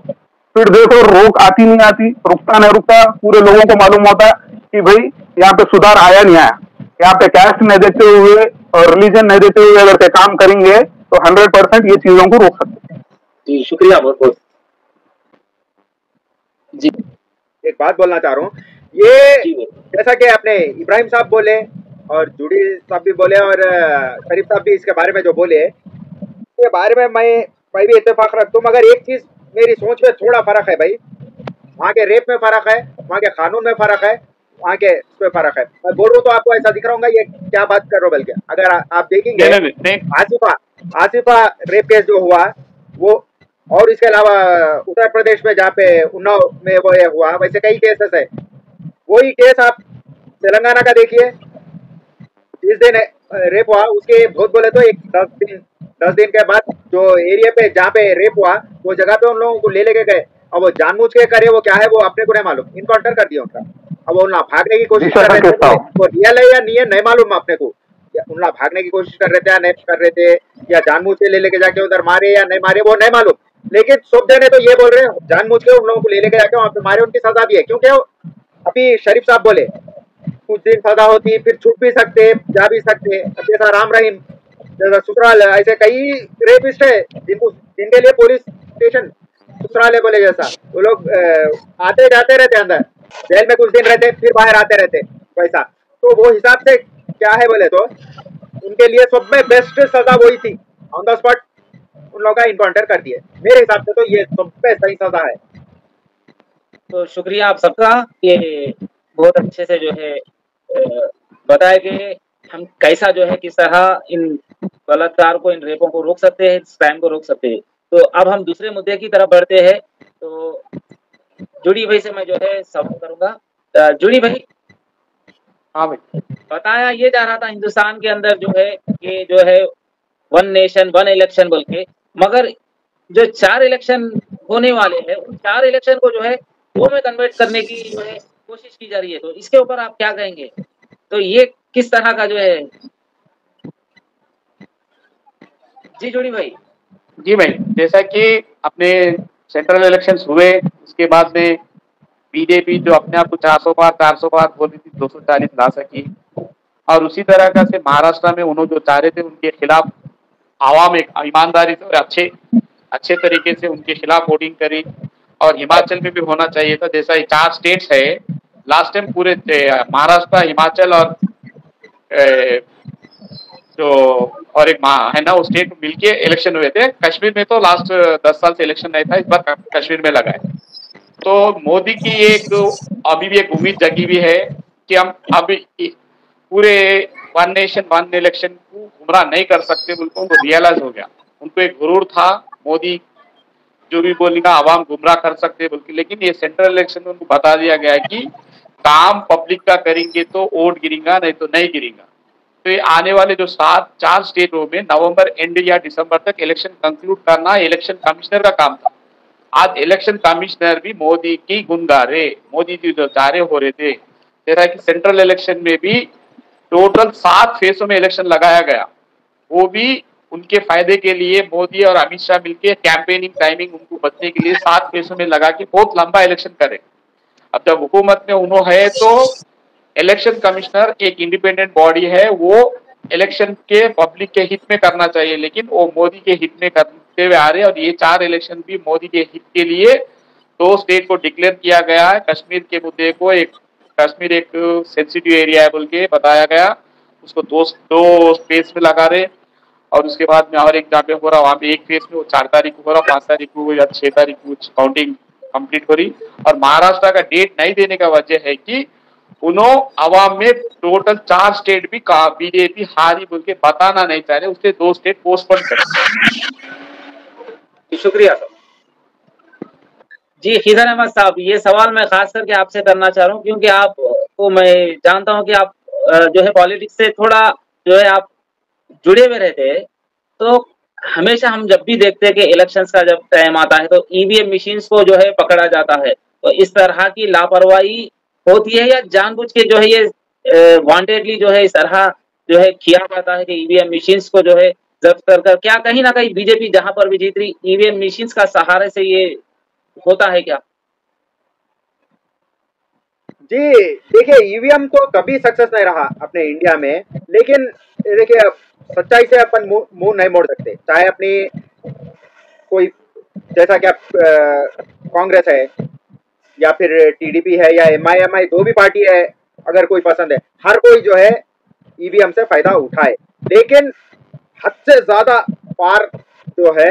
फिर देखो रोक आती नहीं आती, रुकता नहीं रुकता। पूरे लोगों को मालूम होता कि भाई यहाँ पे सुधार आया नहीं आया। यहाँ पे कैस्ट नहीं देते हुए और रिलीजन नहीं देते हुए अगर से काम करेंगे तो 100% ये चीजों को रोक सकते हैं। जी शुक्रिया बहुत बहुत। जी एक बात बोलना चाह रहा हूँ, ये जैसा कि आपने इब्राहिम साहब बोले और जूडी साहब भी बोले और शरीफ साहब भी इसके बारे में जो बोले, इसके बारे में मैं भी इत्तेफाक रखता हूँ। मगर एक चीज मेरी सोच में थोड़ा फर्क है भाई। वहाँ के रेप में फर्क है, वहाँ के कानून में फर्क है, वहाँ के उसमें फर्क है। मैं बोल रहा हूँ तो आपको ऐसा दिख रहा होगा ये क्या बात कर रहे हो। बल्कि अगर आप देखेंगे आसिफा रेप केस जो हुआ वो, और इसके अलावा उत्तर प्रदेश में जहाँ पे उन्नाव में वो ये हुआ, वैसे कई केसेस है। वही केस आप तेलंगाना का देखिए, जिस दिन रेप हुआ उसके बहुत बोले तो एक 10 दिन के बाद जो एरिया पे जहाँ पे रेप हुआ वो जगह पे उन लोगों को ले लेके गए। अब वो जानबूझ के करे वो क्या है वो अपने को नहीं मालूम, इनकाउंटर कर दिया उनका। अब वो उनका भागने की कोशिश कर रहे थे, वो रियल है या नहीं है नहीं मालूम अपने को। उनका भागने की कोशिश कर रहे थे या नहीं कर रहे थे, या जानबूझ के ले लेके जाके उधर मारे या नहीं मारे वो नहीं मालूम। लेकिन सब जने तो ये बोल रहे हैं जानबूझ के उन लोगों को ले लेके जाके वहाँ पे मारे, उनकी सजा दी है। क्योंकि अभी शरीफ साहब बोले कुछ दिन सजा होती फिर छूट भी सकते जा भी सकते। जैसा राम रहीम, जैसा ससुराल, ऐसे कई रेपिस्ट है जिनके लिए पुलिस स्टेशन ससुराल बोले जैसा वो लोग आते जाते रहते, अंदर जेल में कुछ दिन रहते फिर बाहर आते रहते वैसा। तो वो हिसाब से क्या है बोले तो उनके लिए सब में बेस्ट सजा वही थी, ऑन द स्पॉट उन लोगों का इनकाउंटर कर दिए। मेरे हिसाब से तो ये सब पे सही सजा है। तो शुक्रिया आप सबका, ये बहुत अच्छे से जो है बताया कि हम कैसा जो है किस तरह इन बलात्कार को, इन रेपों को रोक सकते हैं, इस क्राइम को रोक सकते हैं। तो अब हम दूसरे मुद्दे की तरफ बढ़ते हैं। तो जुड़ी भाई से मैं जो है सवाल करूंगा। जुड़ी भाई, हाँ भाई, बताया ये जा रहा था हिंदुस्तान के अंदर जो है ये जो है 1 नेशन 1 इलेक्शन बोल के, मगर जो 4 इलेक्शन होने वाले हैं उन 4 इलेक्शन को जो है वो में कन्वर्ट करने की जो है कोशिश की जा रही है। तो इसके ऊपर आप क्या कहेंगे? तो ये किस तरह का जो है? जी जुड़ी भाई। जी भाई, जैसा कि अपने सेंट्रल इलेक्शंस हुए उसके बाद में बीजेपी जो अपने आप को 400 पार बोल रही थी 240 ला सकी, और उसी तरह का से महाराष्ट्र में उन्होंने जो चाह रहे थे उनके खिलाफ आवाम एक ईमानदारी से और अच्छे तरीके से उनके खिलाफ वोटिंग करी। और हिमाचल में भी होना चाहिए था, जैसा ये 4 स्टेट्स है लास्ट टाइम पूरे महाराष्ट्र, हिमाचल और जो और एक है ना, वो स्टेट मिलके इलेक्शन हुए थे। कश्मीर में तो लास्ट 10 साल से इलेक्शन नहीं था, इस बार कश्मीर में लगा है। तो मोदी की एक अभी भी एक उम्मीद जगी हुई है कि हम अभी पूरे वन नेशन वन इलेक्शन को गुमराह नहीं कर सकते, उनको रियलाइज हो गया। उनको एक गुरूर था, मोदी जो भी बोलेगा आवाम गुमराह कर सकते बल्कि, लेकिन ये सेंट्रल इलेक्शन में उनको बता दिया गया है कि काम पब्लिक का करेंगे तो वोट गिरेगा, नहीं तो नहीं गिरेगा। तो ये आने वाले जो 4 स्टेटों में नवंबर एंड या दिसंबर तक इलेक्शन कंक्लूड करना इलेक्शन कमिश्नर का काम था। आज इलेक्शन कमिश्नर भी मोदी की गुण गा रहे, मोदी जी जो चारे हो रहे थे। जैसा कि सेंट्रल इलेक्शन में भी टोटल 7 फेसों में इलेक्शन लगाया गया, वो भी उनके फायदे के लिए मोदी और अमित शाह मिलकर कैंपेनिंग टाइमिंग उनको बचने के लिए 7 फेसों में लगा के बहुत लंबा इलेक्शन करे। अब जब हुकूमत में उन्होंने है तो इलेक्शन कमिश्नर एक इंडिपेंडेंट बॉडी है, वो इलेक्शन के पब्लिक के हित में करना चाहिए, लेकिन वो मोदी के हित में करते हुए आ रहे हैं। और ये 4 इलेक्शन भी मोदी के हित के लिए 2 स्टेट को डिक्लेयर किया गया है। कश्मीर के मुद्दे को कश्मीर एक सेंसिटिव एरिया है बोल के बताया गया, उसको दो फेज में लगा रहे। और उसके बाद में और एक जहाँ पे हो रहा वहाँ पे एक फेज में वो 4 तारीख को हो रहा, 5 तारीख को या 6 तारीख को काउंटिंग कंप्लीट हो रही। और महाराष्ट्र का डेट नहीं देने का वजह है कि उन्होंने आवाम में टोटल 4 स्टेट भी बीजेपी हारी बोल के बताना नहीं चाह रहे, उससे 2 स्टेट पोस्टपोन कर। शुक्रिया सर। जी खिजर अहमद साहब, ये सवाल मैं खास करके आपसे करना चाह रहा हूँ क्योंकि आपको मैं जानता हूँ कि आप जो है पॉलिटिक्स से थोड़ा जो है आप जुड़े हुए रहते हैं। तो हमेशा हम जब भी देखते हैं कि इलेक्शंस का जब टाइम आता है तो ईवीएम मशीन्स को जो है पकड़ा जाता है। तो इस तरह की लापरवाही होती है या जानबूझ के जो है ये वांटेडली जो है इस तरह जो है किया जाता है कि ईवीएम मशीन्स को जो है जब्त कर क्या कहीं ना कहीं बीजेपी जहां पर भी जीत रही ईवीएम मशीन्स का सहारे से ये होता है क्या? जी देखिए, ईवीएम तो कभी सक्सेस नहीं रहा अपने इंडिया में, लेकिन देखिए सच्चाई से अपन मुंह नहीं मोड़ सकते। चाहे अपनी कोई जैसा कि आप कांग्रेस है या फिर टीडीपी है या एमआईएमआई, जो भी पार्टी है, अगर कोई पसंद है, हर कोई जो है ईवीएम से फायदा उठाए, लेकिन हद से ज्यादा पार जो है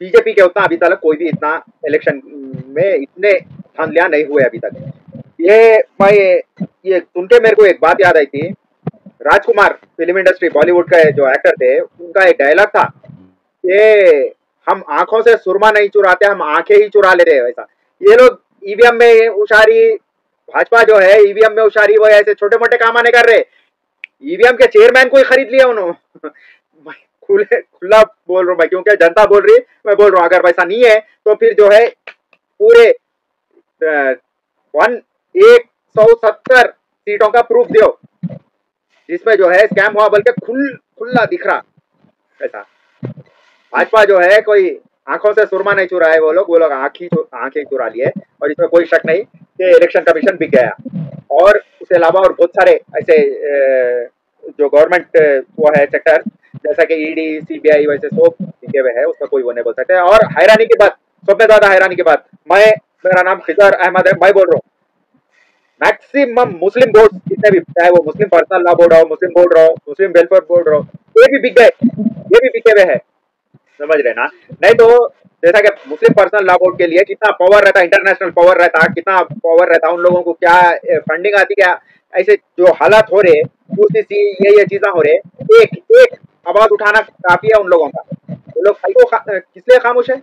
बीजेपी के उतना अभी तक कोई भी इतना इलेक्शन में इतने धांधलियां नहीं हुए अभी तक। ये सुन के मेरे को एक बात याद आई थी। राजकुमार फिल्म इंडस्ट्री बॉलीवुड का जो एक्टर थे, उनका एक डायलॉग था, ये हम आंखों से सुरमा नहीं चुराते, हम आंखें ही चुरा लेते हैं। वैसा ये लोग ईवीएम में उशारी, भाजपा जो है ईवीएम में उशारी, वो ऐसे छोटे मोटे काम आने कर रहे, ईवीएम के चेयरमैन को ही खरीद लिया उन्होंने। खुला बोल रहा हूँ भाई, क्योंकि जनता बोल रही, मैं बोल रहा हूँ अगर वैसा नहीं है तो फिर जो है पूरे 170 सीटों का प्रूफ दो जिसमें जो है स्कैम हुआ, बल्कि खुला दिख रहा। ऐसा भाजपा जो है कोई आंखों से सुरमा नहीं चुरा है, वो लोग आंखें चुरा लिए, और इसमें कोई शक नहीं कि इलेक्शन कमीशन बिक गया। और उसके अलावा और बहुत सारे ऐसे जो गवर्नमेंट वो है सेक्टर, जैसा कि ईडी सीबीआई, वैसे सब बिके हुए है, उसमें कोई वो नहीं बोल सकते। और हैरानी की बात, सबसे ज्यादा हैरानी की बात, मेरा नाम खिजर अहमद है, मैं बोल रहा हूँ, मैक्सिमम मुस्लिम बोर्ड जितने भी, चाहे वो मुस्लिम पर्सनल लॉ बोर्ड हो, मुस्लिम बोर्ड रहो, मुस्लिम वेलफेयर बोर्ड रहो, ये भी बिक गए, ये भी बिके हुए है, समझ रहे ना। नहीं तो जैसा कि मुस्लिम पर्सनल लॉ बोर्ड के लिए कितना पावर रहता, इंटरनेशनल पावर रहता, कितना पावर रहता, उन लोगों को क्या फंडिंग आती, क्या ऐसे जो हालात हो रहे, यूसीसी ये चीजें हो रहे, एक आवाज उठाना काफी है उन लोगों का। वो लोग किस लिए खामोश है?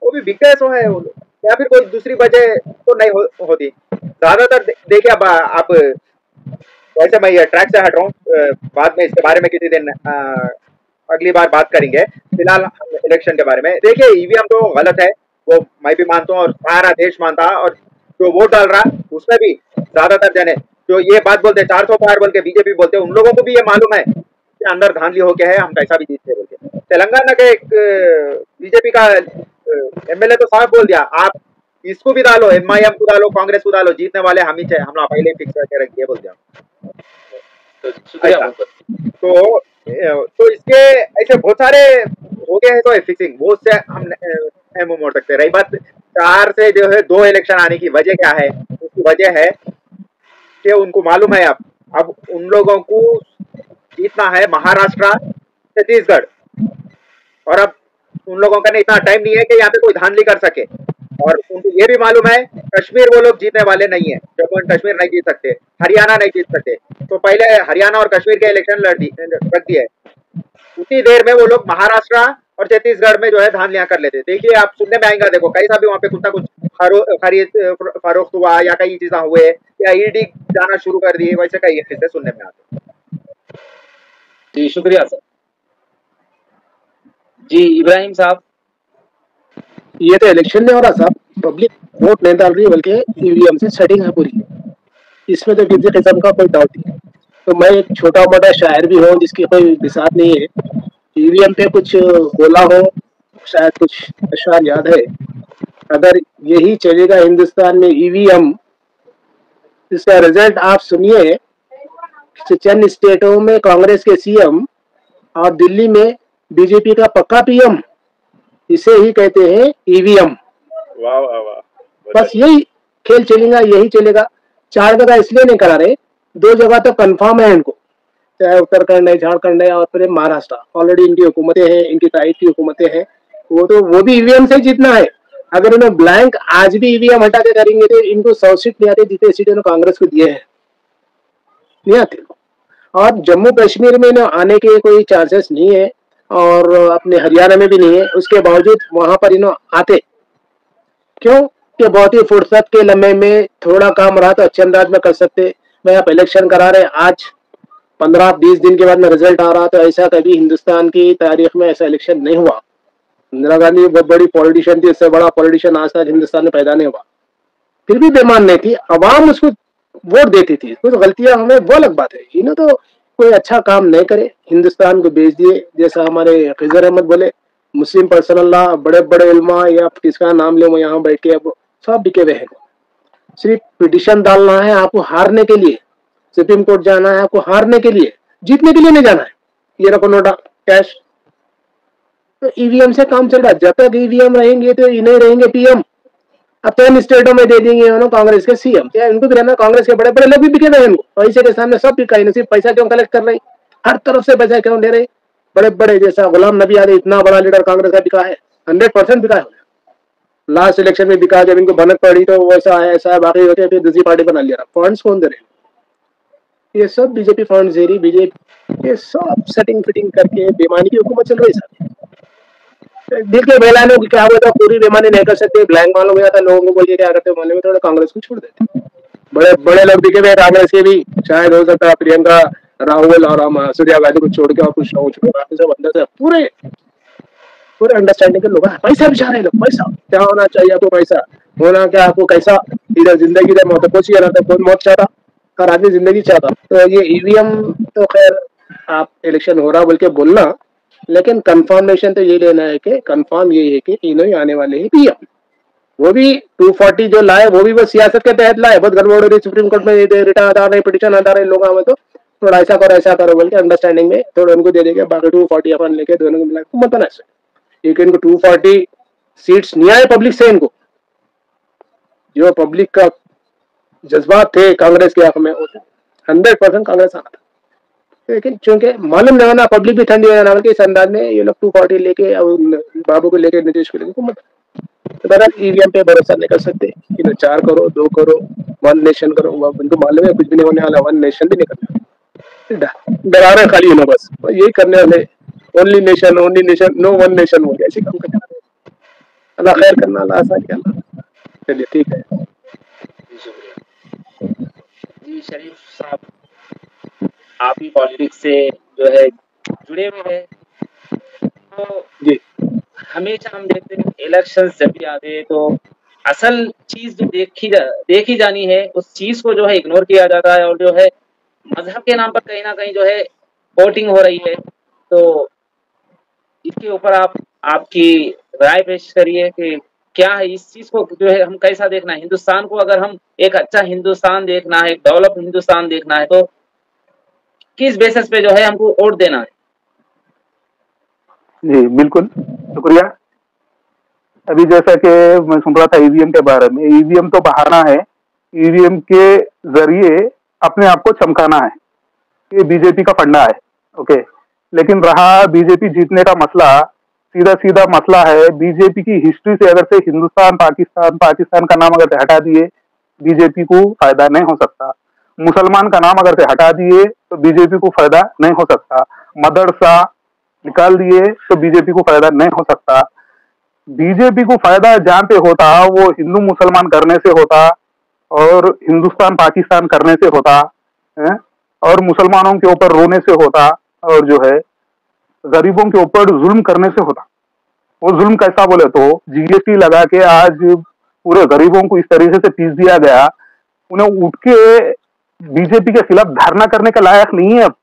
वो भी बिकते सो है वो लोग, या फिर कोई दूसरी वजह तो नहीं होती। ज्यादातर देखिए, अब आप वैसे मैं ये ट्रैक से हट रहा हूँ, बाद में इसके बारे में किसी दिन अगली बार बात करेंगे। फिलहाल इलेक्शन के बारे में देखिए, ईवीएम तो गलत है, वो मैं भी मानता हूँ और सारा देश मानता है, और जो वोट डाल रहा उसमें भी ज्यादातर जने जो ये बात बोलते हैं 400 पार बोल के बीजेपी बोलते हैं, उन लोगों को भी ये मालूम है कि अंदर धांधली होके है, हम कैसा भी जीतते बोल के। तेलंगाना के एक बीजेपी का एमएलए तो साफ बोल दिया, आप इसको भी डालो, एमआईएम को डालो, कांग्रेस को डालो, जीतने वाले हम ही थे, हम पहले ही फिक्स करके रख दिए बोल दिया। तो इसके ऐसे बहुत सारे हो गए हैं, तो फिक्सिंग वो से हम नहीं मोड़ सकते। रही बात 4 से जो है 2 इलेक्शन आने की वजह क्या है, उसकी वजह है कि उनको मालूम है अब अब उन लोगों को जीतना है महाराष्ट्र, छत्तीसगढ़, और अब उन लोगों का इतना टाइम नहीं है कि यहाँ पे कोई धांधली कर सके। और उनको ये भी मालूम है कश्मीर वो लोग जीतने वाले नहीं है, जम्मू एंड कश्मीर नहीं जीत सकते, हरियाणा नहीं जीत सकते, तो पहले हरियाणा और कश्मीर के इलेक्शन रख दिए। उतनी देर में वो लोग महाराष्ट्र और छत्तीसगढ़ में जो है धांधलियां कर लेते। देखिए आप सुनने में आएगा, देखो कैसा भी वहाँ पे कुछ ना कुछ खरीद फरोख्त हुआ या कई चीजें हुए या ईडी जाना शुरू कर दिए, वैसे कई किस्से सुनने में आते। जी शुक्रिया सर। जी इब्राहिम साहब। ये तो इलेक्शन नहीं हो रहा साहब, पब्लिक वोट नहीं डाल रही है, बल्कि ईवीएम से सेटिंग है पूरी, इसमें तो किसी किस्म का कोई डाउट नहीं है। तो मैं एक छोटा मोटा शायर भी हूँ जिसकी कोई बिसात नहीं है, ईवीएम पे कुछ बोला हो, शायद कुछ अशआर याद है। अगर यही चलेगा हिंदुस्तान में ईवीएम, इसका रिजल्ट आप सुनिए, चंद स्टेटों में कांग्रेस के सीएम और दिल्ली में बीजेपी का पक्का पीएम, इसे ही कहते हैं ईवीएम। वाह वाह वाह, बस यही खेल चलेगा, यही चलेगा। 4 जगह इसलिए नहीं करा रहे, 2 जगह तो कंफर्म है इनको, चाहे उत्तराखंड है, झारखंड है और फिर महाराष्ट्र, ऑलरेडी इनकी हुकूमतें हैं, इनकी ताइद की हुकूमतें हैं, वो भी ईवीएम से जीतना है। अगर उन्हें ब्लैंक आज भी ईवीएम हटा के करेंगे तो इनको 100 सीट नहीं आते, जितने सीटें कांग्रेस को दिए हैं नहीं आते। और जम्मू कश्मीर में आने के कोई चांसेस नहीं है, और अपने हरियाणा में भी नहीं है, उसके बावजूद वहां पर आते क्यों कि बहुत ही फुर्सत के लम्हे में थोड़ा काम रहा तो अच्छे अंदाज में कर सकते। मैं आप इलेक्शन करा रहे, आज 15-20 दिन के बाद में रिजल्ट आ रहा, तो ऐसा कभी हिंदुस्तान की तारीख में ऐसा इलेक्शन नहीं हुआ। इंदिरा गांधी बहुत बड़ी पॉलिटिशियन थी, इससे बड़ा पॉलिटिशियन आज तक हिंदुस्तान में पैदा नहीं हुआ, फिर भी बेमान नहीं थी, अवाम उसको वोट देती थी। कुछ गलतियां हमें वो अलग बात है, इन्हें तो कोई अच्छा काम नहीं करे, हिंदुस्तान को बेच दिए। जैसा हमारे खिजर अहमद बोले, मुस्लिम पर्सनल्लाह, बड़े बड़े उलमा या किसका नाम ले, वो यहाँ बैठ के अब सब बिके हुए हैं। सिर्फ पिटिशन डालना है आपको हारने के लिए, सुप्रीम कोर्ट जाना है आपको हारने के लिए, जीतने के लिए नहीं जाना है। ये रखो नोटा कैश, तो ईवीएम से काम चल रहा है। जब तक ईवीएम रहेंगे तो इन्हें रहेंगे पीएम। अब 10 स्टेटों में दे देंगे उन्होंने कांग्रेस के सीएम, क्या इनको भी रहना? कांग्रेस के बड़े बड़े लोग भी बिके हुए हैं, इनको पैसे के सामने सब बिका है। सिर्फ पैसा क्यों कलेक्ट कर रहे, हर तरफ से पैसा क्यों ले रहे? बड़े बड़े जैसा गुलाम नबी आदि, इतना बड़ा लीडर कांग्रेस का बिका है, 100% बिका है। लास्ट इलेक्शन में बिका, जब इनको भनक पड़ी तो वैसा है ऐसा है, बाकी होते फिर दूसरी पार्टी बना लिया। फंड्स कौन दे रहे? ये सब बीजेपी फंड्स दे रही, बीजेपी ये सब सेटिंग फिटिंग करके बेमानी की हुकूमत चल रही है। दिल के बेलाने को क्या हुआ था, पूरी बेमानी नहीं कर सकते, ब्लैंक मालूम हो जाता, लोगों को बोलिए क्या करते मालूम में, थोड़ा कांग्रेस को छोड़ देते। बड़े बड़े लोग दिखे हुए कांग्रेस के भी, शायद हो सकता है प्रियंका, राहुल और हम सोनिया गांधी को छोड़ के और कुछ लोग सब अंदर से पूरे अंडरस्टैंडिंग के लोग हैं। पैसा बिछा रहे लोग, पैसा क्या होना चाहिए आपको, पैसा होना क्या आपको, कैसा इधर जिंदगी इधर मौत, कुछ ही रहता, कौन मौत चाहता, हर आदमी जिंदगी चाहता। तो ये ईवीएम तो खैर आप इलेक्शन हो रहा बोल के बोलना, लेकिन कंफर्मेशन तो ये लेना है कि कंफर्म ये है कि तीनों ही आने वाले हैं पीएम। वो भी 240 जो लाए वो भी बस सियासत के तहत लाए, बहुत गड़बड़ हो रही सुप्रीम कोर्ट में, रिटर्न आ रहे, पिटिशन आ रहे लोग में, तो थोड़ा ऐसा करो बोल के अंडरस्टैंडिंग में थोड़ा उनको दे देंगे, बाकी 240 अपन लेके दोनों को मिला मत बना सकते। लेकिन इनको 240 सीट्स नहीं आए पब्लिक से, इनको जो पब्लिक का जज्बात थे कांग्रेस के हक में 100% कांग्रेस आना था, लेकिन चूंकि मालूम नहीं होना, पब्लिक भी ठंडी हो जाना बल्कि इस अंदाज में ये लोग 240 लेके बाबू को लेके नीतीश को लेके बहरहाल ईवीएम पे भरोसा नहीं कर सकते। 4 करो 2 करो 1 नेशन करो, उनको मालूम है कुछ भी नहीं होने वाला, 1 नेशन भी नहीं करना, डरा रहे खाली उन्हें, बस यही करने वाले, ओनली नेशन नो 1 नेशन हो गया, ऐसे काम करना। अल्लाह खैर करना, अल्लाह आसान करना। चलिए ठीक है जी शरीफ साहब, आप ही पॉलिटिक्स से जो है जुड़े हुए हैं, तो जी हमेशा हम देखते हैं इलेक्शंस जब भी आते हैं तो असल चीज जो देखी जानी है उस चीज को जो है इग्नोर किया जाता है, और जो है मजहब के नाम पर कहीं ना कहीं जो है वोटिंग हो रही है। तो इसके ऊपर आपकी राय पेश करिए कि क्या है इस चीज को जो है हम कैसा देखना है, हिंदुस्तान को अगर हम एक अच्छा हिंदुस्तान देखना है, डेवलप हिंदुस्तान देखना है, तो किस बेसिस पे जो है हमको वोट देना है? जी बिल्कुल, शुक्रिया। अभी जैसा कि मैं सुन रहा था ईवीएम के बारे में, ईवीएम तो बहाना है, ईवीएम के जरिए अपने आप को चमकाना है, ये बीजेपी का फंडा है। ओके, लेकिन रहा बीजेपी जीतने का मसला, सीधा सीधा मसला है बीजेपी की हिस्ट्री से अगर से हिंदुस्तान पाकिस्तान पाकिस्तान का नाम अगर से हटा दिए बीजेपी को फायदा नहीं हो सकता। मुसलमान का नाम अगर से हटा दिए तो बीजेपी को फायदा नहीं हो सकता। मदरसा निकाल दिए तो बीजेपी को फायदा नहीं हो सकता। बीजेपी को फायदा जहां पे होता वो हिंदू मुसलमान करने से होता और हिंदुस्तान पाकिस्तान करने से होता है, और मुसलमानों के ऊपर रोने से होता, और जो है गरीबों के ऊपर जुल्म करने से होता। वो जुल्म कैसा बोले तो जीएसटी लगा के आज पूरे गरीबों को इस तरीके से पीस दिया गया, उन्हें उठ के बीजेपी के खिलाफ धरना करने का लायक नहीं है। अब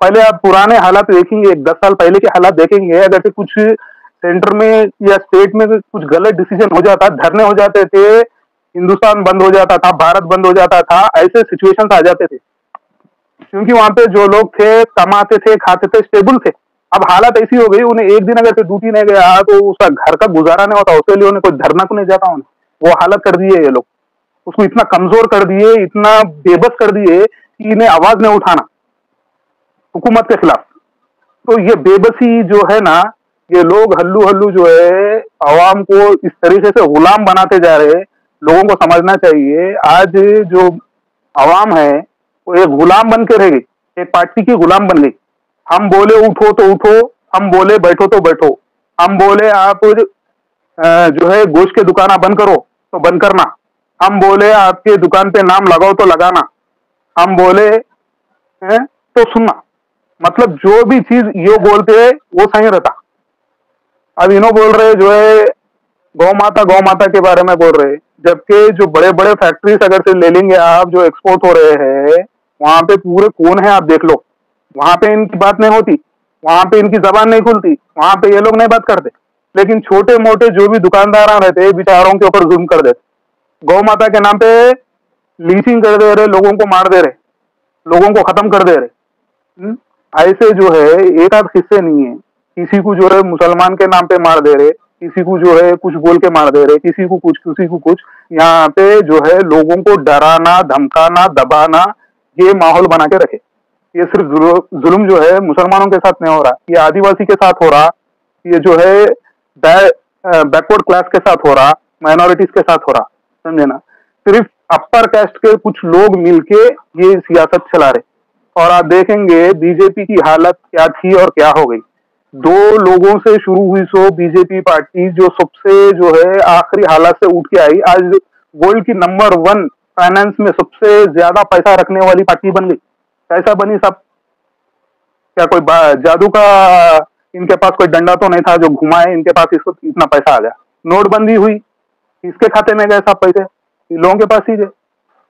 पहले आप पुराने हालात देखेंगे, 10 साल पहले के हालात देखेंगे, अगर से कुछ सेंटर में या स्टेट में कुछ गलत डिसीजन हो जाता, धरने हो जाते थे, हिंदुस्तान बंद हो जाता था, भारत बंद हो जाता था, ऐसे सिचुएशंस आ जाते थे, क्योंकि वहां पे जो लोग थे कमाते थे, खाते थे, स्टेबल थे। अब हालत ऐसी हो गई, उन्हें एक दिन अगर से ड्यूटी नहीं गया तो उसका घर का गुजारा नहीं होता, उसके लिए उन्हें कोई धरना को नहीं जाता। उन्हें वो हालत कर दिए ये लोग, उसको इतना कमजोर कर दिए, इतना बेबस कर दिए कि इन्हें आवाज नहीं उठाना हुकूमत के खिलाफ। तो ये बेबसी जो है ना, ये लोग हल्लू हल्लू जो है आवाम को इस तरीके से गुलाम बनाते जा रहे। लोगों को समझना चाहिए आज जो आवाम है वो एक गुलाम बन के रह गई, एक पार्टी की गुलाम बन गई। हम बोले उठो तो उठो, हम बोले बैठो तो बैठो, हम बोले आप जो है गोश्त के दुकाना बंद करो तो बंद करना, हम बोले आपके दुकान पे नाम लगाओ तो लगाना, हम बोले तो सुनना। मतलब जो भी चीज ये बोलते वो सही रहता। अब इन्हों बोल रहे जो है गौ माता के बारे में बोल रहे, जबकि जो बड़े बड़े फैक्ट्रीज अगर से ले लेंगे आप, जो एक्सपोर्ट हो रहे हैं, वहां पे पूरे कौन है आप देख लो, वहां पे इनकी बात नहीं होती, वहां पे इनकी जबान नहीं खुलती, वहां पे ये लोग नहीं बात करते। लेकिन छोटे मोटे जो भी दुकानदार रहते बेचारों के ऊपर जुल्म कर देते। गौ माता के नाम पे लीचिंग कर दे रहे, लोगों को मार दे रहे, लोगों को खत्म कर दे रहे। ऐसे जो है एक आध किस्से नहीं है, किसी को जो है मुसलमान के नाम पे मार दे रहे, किसी को जो है कुछ बोल के मार दे रहे, किसी को कुछ। यहाँ पे जो है लोगों को डराना, धमकाना, दबाना, ये माहौल बना के रखे। ये सिर्फ जुल्म जो है मुसलमानों के साथ नहीं हो रहा, ये आदिवासी के साथ हो रहा, ये जो है बैकवर्ड क्लास के साथ हो रहा, माइनॉरिटीज के साथ हो रहा, समझे ना। सिर्फ अपर कास्ट के कुछ लोग मिलके ये सियासत चला रहे। और आप देखेंगे बीजेपी की हालत क्या थी और क्या हो गई। 2 लोगों से शुरू हुई सो बीजेपी पार्टी जो सबसे जो है आखिरी हालत से उठ के आई, आज वर्ल्ड की नंबर 1 फाइनेंस में सबसे ज्यादा पैसा रखने वाली पार्टी बन गई। कैसा बनी सब? क्या कोई जादू का इनके पास कोई डंडा तो नहीं था जो घुमाए इनके पास इसको इतना पैसा आ गया? नोटबंदी हुई, इसके खाते में गए सब पैसे, लोगों के पास ही गए,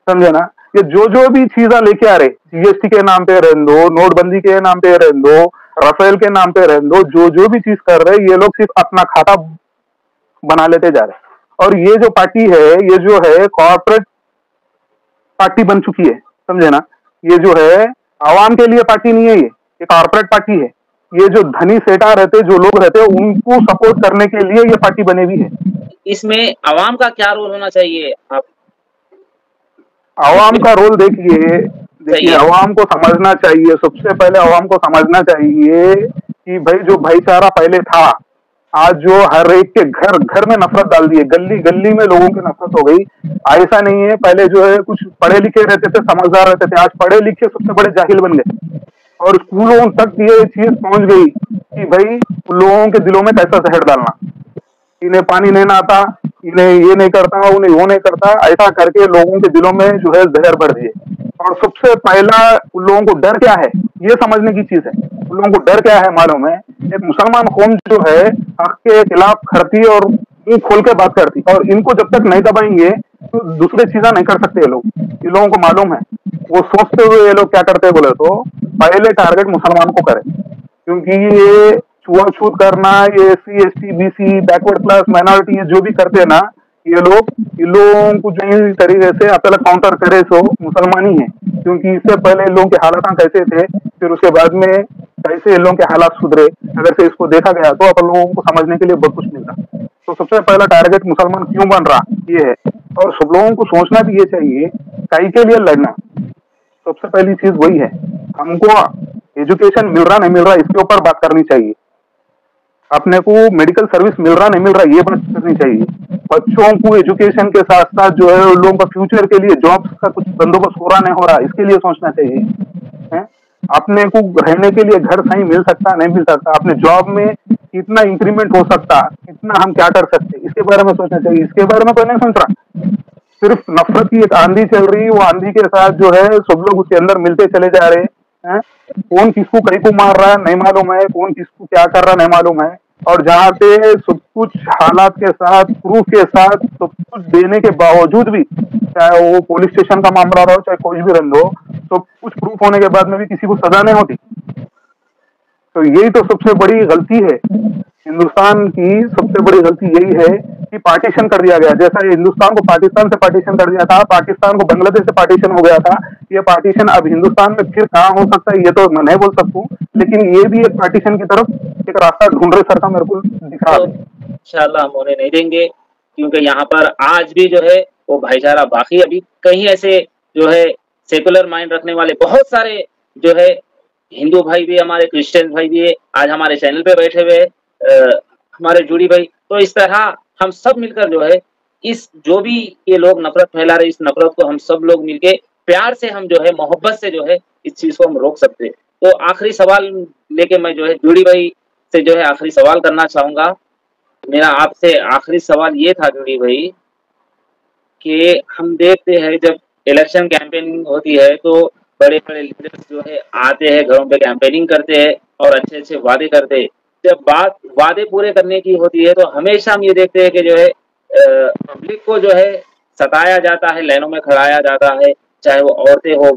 समझे ना। ये जो भी चीजें लेके आ रहे, जीएसटी के नाम पे रहने दो, नोटबंदी के नाम पे रहने दो, राफेल के नाम पे रहने दो, जो भी चीज कर रहे ये लोग सिर्फ अपना खाता बना लेते जा रहे। और ये जो पार्टी है ये जो है कॉर्पोरेट पार्टी बन चुकी है, समझे ना। ये जो है आवाम के लिए पार्टी नहीं है, ये कॉर्पोरेट पार्टी है। ये जो धनी सेठा रहते, जो लोग रहते हैं, उनको सपोर्ट करने के लिए ये पार्टी बनी हुई है। इसमें आवाम का क्या रोल होना चाहिए? आप आवाम का रोल देखिए आवाम को समझना चाहिए, सबसे पहले आवाम को समझना चाहिए कि भाई जो भाईचारा पहले था, आज जो हर एक के घर घर में नफरत डाल दी है, गली गली में लोगों की नफरत हो गई। ऐसा नहीं है पहले जो है कुछ पढ़े लिखे रहते थे, समझदार रहते थे, आज पढ़े लिखे सबसे बड़े जाहिल बन गए। और स्कूलों तक ये चीज पहुंच गई कि भाई लोगों के दिलों में कैसा जहर डालना, इन्हें पानी नहीं आता, इन्हें ये नहीं करता, उन्हें वो नहीं करता, ऐसा करके लोगों के दिलों में जो है जहर भर दिए। और सबसे पहला उन लोगों को डर क्या है ये समझने की चीज है। उन लोगों को डर क्या है मालूम है? एक मुसलमान कौम जो है हक के खिलाफ खड़ती और मुंह खोल के बात करती, और इनको जब तक नहीं दबाएंगे तो दूसरे चीजें नहीं कर सकते ये लोग। ये लोगों को मालूम है, वो सोचते हुए ये लोग क्या करते हैं बोले तो पहले टारगेट मुसलमान को करें, क्योंकि ये छुआछूत करना, ये SC ST BC backward class minority ये जो भी करते हैं ना, ये लोग इन लोगों को जो तरीके से अब तक काउंटर करे सो मुसलमान ही है। क्योंकि इससे पहले इन लोगों के हालात कैसे थे, फिर उसके बाद में कैसे इन लोगों के हालात सुधरे, अगर से इसको देखा गया तो अपन लोगों को समझने के लिए बहुत कुछ मिलता। तो सबसे पहला टारगेट मुसलमान क्यों बन रहा ये है। और सब लोगों को सोचना भी ये चाहिए काई के लिए लड़ना, सबसे पहली चीज वही है। हमको एजुकेशन मिल रहा नहीं मिल रहा इसके ऊपर बात करनी चाहिए। अपने को मेडिकल सर्विस मिल रहा नहीं मिल रहा ये बात करनी चाहिए। बच्चों को एजुकेशन के साथ साथ जो है उन लोगों का फ्यूचर के लिए जॉब्स का कुछ बंदोबस्त हो रहा नहीं हो रहा इसके लिए सोचना चाहिए है? अपने को रहने के लिए घर सही मिल सकता नहीं मिल सकता, अपने जॉब में कितना इंक्रीमेंट हो सकता, कितना हम क्या कर सकते इसके बारे में सोचना चाहिए। इसके बारे में कोई नहीं सोच रहा। सिर्फ नफरत की एक आंधी चल रही, वो आंधी के साथ जो है सब लोग उसके अंदर मिलते चले जा रहे हैं। कौन किसको कहीं को मार रहा है नहीं मालूम है, कौन किसको क्या कर रहा है नहीं मालूम है। और जहाँ पे सब कुछ हालात के साथ प्रूफ के साथ सब कुछ देने के बावजूद भी, चाहे वो पुलिस स्टेशन का मामला रहो चाहे कोई भी रंग हो, सब कुछ प्रूफ होने के बाद में भी किसी को सजा नहीं होती। तो यही तो सबसे बड़ी गलती है हिंदुस्तान की। सबसे बड़ी गलती यही है कि पार्टीशन कर दिया गया। जैसा हिंदुस्तान को पाकिस्तान से पार्टीशन कर दिया था, पाकिस्तान को बांग्लादेश से पार्टीशन हो गया था, ये पार्टीशन अब हिंदुस्तान में फिर कहाँ हो सकता है ये तो मैं नहीं बोल सकता हूँ, लेकिन ये भी एक पार्टीशन की तरफ एक रास्ता ढूंढ रहे सर का मेरे को दिख रहा है। इंशाल्लाह हम होने नहीं देंगे, क्योंकि यहाँ पर आज भी जो है वो भाईचारा बाकी। अभी कहीं ऐसे जो है सेकुलर माइंड रखने वाले बहुत सारे जो है हिंदू भाई भी, हमारे क्रिश्चियन भाई भी आज हमारे चैनल पे बैठे हुए, हमारे जुड़ी भाई। तो इस तरह हम सब मिलकर जो है इस जो भी ये लोग नफरत फैला रहे, इस नफरत को हम सब लोग मिलके प्यार से हम जो है मोहब्बत से जो है इस चीज को हम रोक सकते हैं। तो आखिरी सवाल लेके मैं जो है जुड़ी भाई से जो है आखिरी सवाल करना चाहूंगा। मेरा आपसे आखिरी सवाल ये था जुड़ी भाई कि हम देखते हैं जब इलेक्शन कैंपेनिंग होती है तो बड़े बड़े लीडर्स जो है आते हैं, घरों पे कैंपेनिंग करते हैं और अच्छे अच्छे वादे करते हैं। जब बात वादे पूरे करने की होती है तो हमेशा हम ये देखते हैं कि जो है पब्लिक को जो है सताया जाता है, लाइनों में खड़ाया जाता है, चाहे वो औरतें हो,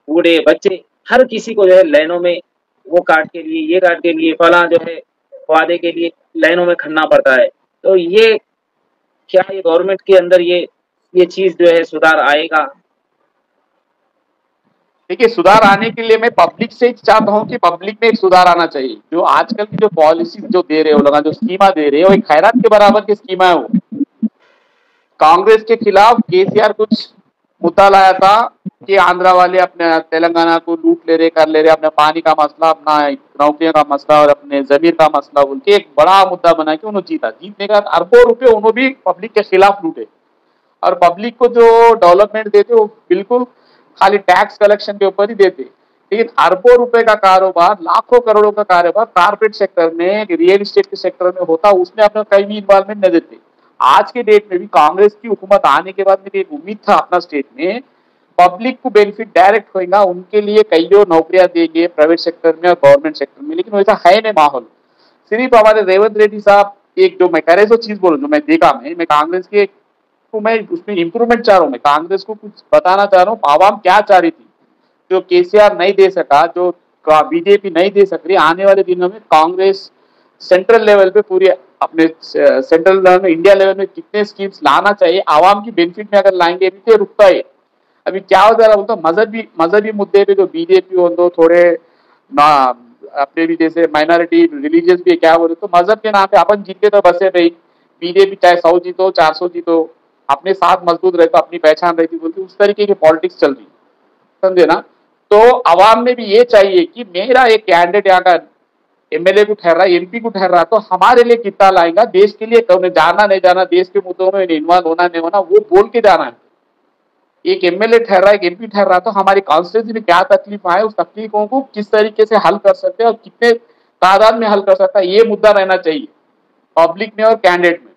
बूढ़े, बच्चे, हर किसी को जो है लाइनों में वो कार्ड के लिए, ये कार्ड के लिए, फला जो है वादे के लिए लाइनों में खड़ना पड़ता है। तो ये क्या ये गवर्नमेंट के अंदर ये चीज जो है सुधार आएगा? देखिए, सुधार आने के लिए मैं पब्लिक से चाहता हूँ कि पब्लिक में एक सुधार आना चाहिए। जो आजकल की जो पॉलिसी जो दे रहे हो लोग, जो स्कीमा दे रहे हो, एक खैरात के बराबर की स्कीमा है। वो कांग्रेस के खिलाफ केसीआर कुछ मुद्दा लाया था कि आंध्रा वाले अपने तेलंगाना को लूट ले रहे, कर ले रहे, अपने पानी का मसला, अपना नौकरियों का मसला और अपने जमीन का मसला बोल के एक बड़ा मुद्दा बना के उन्होंने जीता। जीतने का अरबों रुपए उन्होंने भी पब्लिक के खिलाफ लूटे और पब्लिक को जो डेवलपमेंट देते वो बिल्कुल खाली टैक्स कलेक्शन के ऊपर ही देते। लेकिन अरबों रुपए का कारोबार, लाखों करोड़ों का कारोबार कारपोरेट सेक्टर में, रियल एस्टेट के सेक्टर में होता, उसमें अपना कहीं भी इन्वॉल्वमेंट नहीं देते। आज के डेट में भी कांग्रेस की हुकूमत आने के बाद मेरी एक उम्मीद था अपना स्टेट में पब्लिक को बेनिफिट डायरेक्ट होगा, उनके लिए कई नौकरियां देंगे प्राइवेट सेक्टर में और गवर्नमेंट सेक्टर में, लेकिन वैसा है नहीं माहौल। सिर्फ हमारे रेवंत रेड्डी साहब एक जो मैं कह रहे सो चीज बोलूँ, जो मैं देखा मैं कांग्रेस के तो मैं उसमें इंप्रूवमेंट चाह रहा हूँ। मैं कांग्रेस को कुछ बताना चाह रहा हूँ, आवाम क्या चाह रही थी जो केसीआर नहीं दे सका, जो बीजेपी नहीं दे सक रही। आने वाले दिनों में कांग्रेस सेंट्रल लेवल पे पूरी अपने सेंट्रल लेवल में, इंडिया लेवल में कितने स्कीम्स लाना चाहिए आवाम की बेनिफिट में अगर लाएंगे अभी तो रुकता है। अभी क्या हो जा रहा बोलता मजहबी मुद्दे पे जो बीजेपी हो दो थोड़े अपने भी जैसे माइनॉरिटी रिलीजियस भी क्या बोले तो मजहब के नाम पे अपन जीते तो बसे भाई, बीजेपी चाहे 100 जीतो 400 जीतो अपने साथ मजबूत रहे तो अपनी पहचान रहती बोलती, उस तरीके की पॉलिटिक्स चल रही, समझे ना। तो आवाम में भी ये चाहिए कि मेरा एक कैंडिडेट यहाँ का एमएलए को ठहरा, एमपी को ठहरा तो हमारे लिए कितना लाएगा, देश के लिए कौन जाना नहीं जाना, देश के मुद्दों में इन्वॉल्व होना नहीं होना, वो बोल के जाना है। एक एमएलए ठहरा, एक एमपी ठहरा तो हमारी कॉन्स्टिट्यूंसी में क्या तकलीफ आए, उस तकलीफों को किस तरीके से हल कर सकते हैं और कितने तादाद में हल कर सकता है, ये मुद्दा रहना चाहिए पब्लिक में और कैंडिडेट में।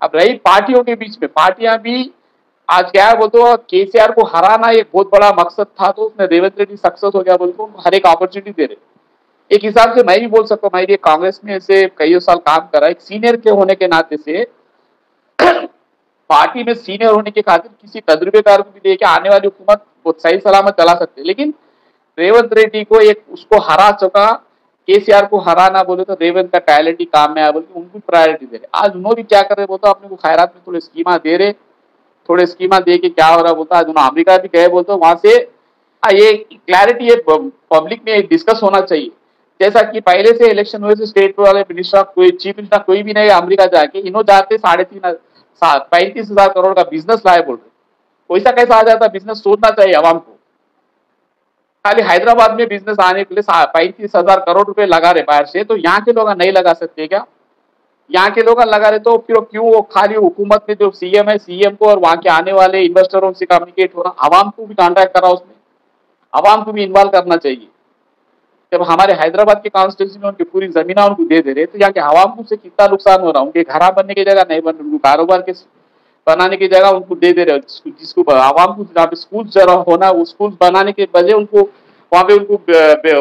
अब रही पार्टियों के बीच में, पार्टियां भी आज क्या है बोलते हो, केसीआर को हराना एक बहुत बड़ा मकसद था तो उसमें रेवंत रेड्डी सक्सेस हो गया बोलते हर एक अपॉर्चुनिटी दे रहे। एक हिसाब से मैं भी बोल सकता हूँ, मैं भी कांग्रेस में ऐसे कई साल काम करा, एक सीनियर के होने के नाते से पार्टी में सीनियर होने के खातिर किसी तजुर्बेकार को भी देके आने वाली हुकूमत बहुत सही सलामत चला सकते। लेकिन रेवंत रेड्डी को एक उसको हरा चुका, केसीआर को हराना बोले तो रेवंत का टैलेंट ही काम में आया बोले उनको प्रायोरिटी दे रहे। आज उन्होंने भी क्या कर रहे बोलते अपने को खैरात में थोड़े स्कीमा दे रहे, थोड़े स्कीमा दे के क्या हो रहा बोलता, आज उन्होंने अमेरिका भी गए बोलते वहां से ये क्लैरिटी ये पब्लिक में डिस्कस होना चाहिए। जैसा कि पहले से इलेक्शन हुए से स्टेट वाले मिनिस्टर कोई चीफ मिनिस्टर कोई भी नहीं अमेरिका जाके, इन्होंने जाते 35,000 करोड़ का बिजनेस लाए बोल रहे, वैसा कैसा आ जाता बिजनेस, सोचना चाहिए आवाम को। खाली हैदराबाद में बिजनेस आने के लिए 35,000 करोड़ रुपए लगा रहे बाहर से, तो यहाँ के लोग नहीं लगा सकते क्या? यहाँ के लोग लगा रहे तो फिर क्यों वो खाली हुकूमत में जो सीएम है, सीएम को और वहां के आने वाले इन्वेस्टरों से कम्युनिकेट हो रहा, आवाम को भी कॉन्ट्रैक्ट करा, उसमें आवाम को भी इन्वॉल्व करना चाहिए। जब हमारे हैदराबाद के कॉन्स्टिट्यूंसी में उनकी पूरी जमीन उनको दे रहे, तो यहाँ के आवाम को से कितना नुकसान हो रहा है? उनके घर बनने की जगह नहीं बन, उनको कारोबार के बनाने की जगह उनको दे रहे, जिसको आवाम को जहाँ पे स्कूल जरा होना, वो स्कूल बनाने के बजाय उनको वहाँ पे उनको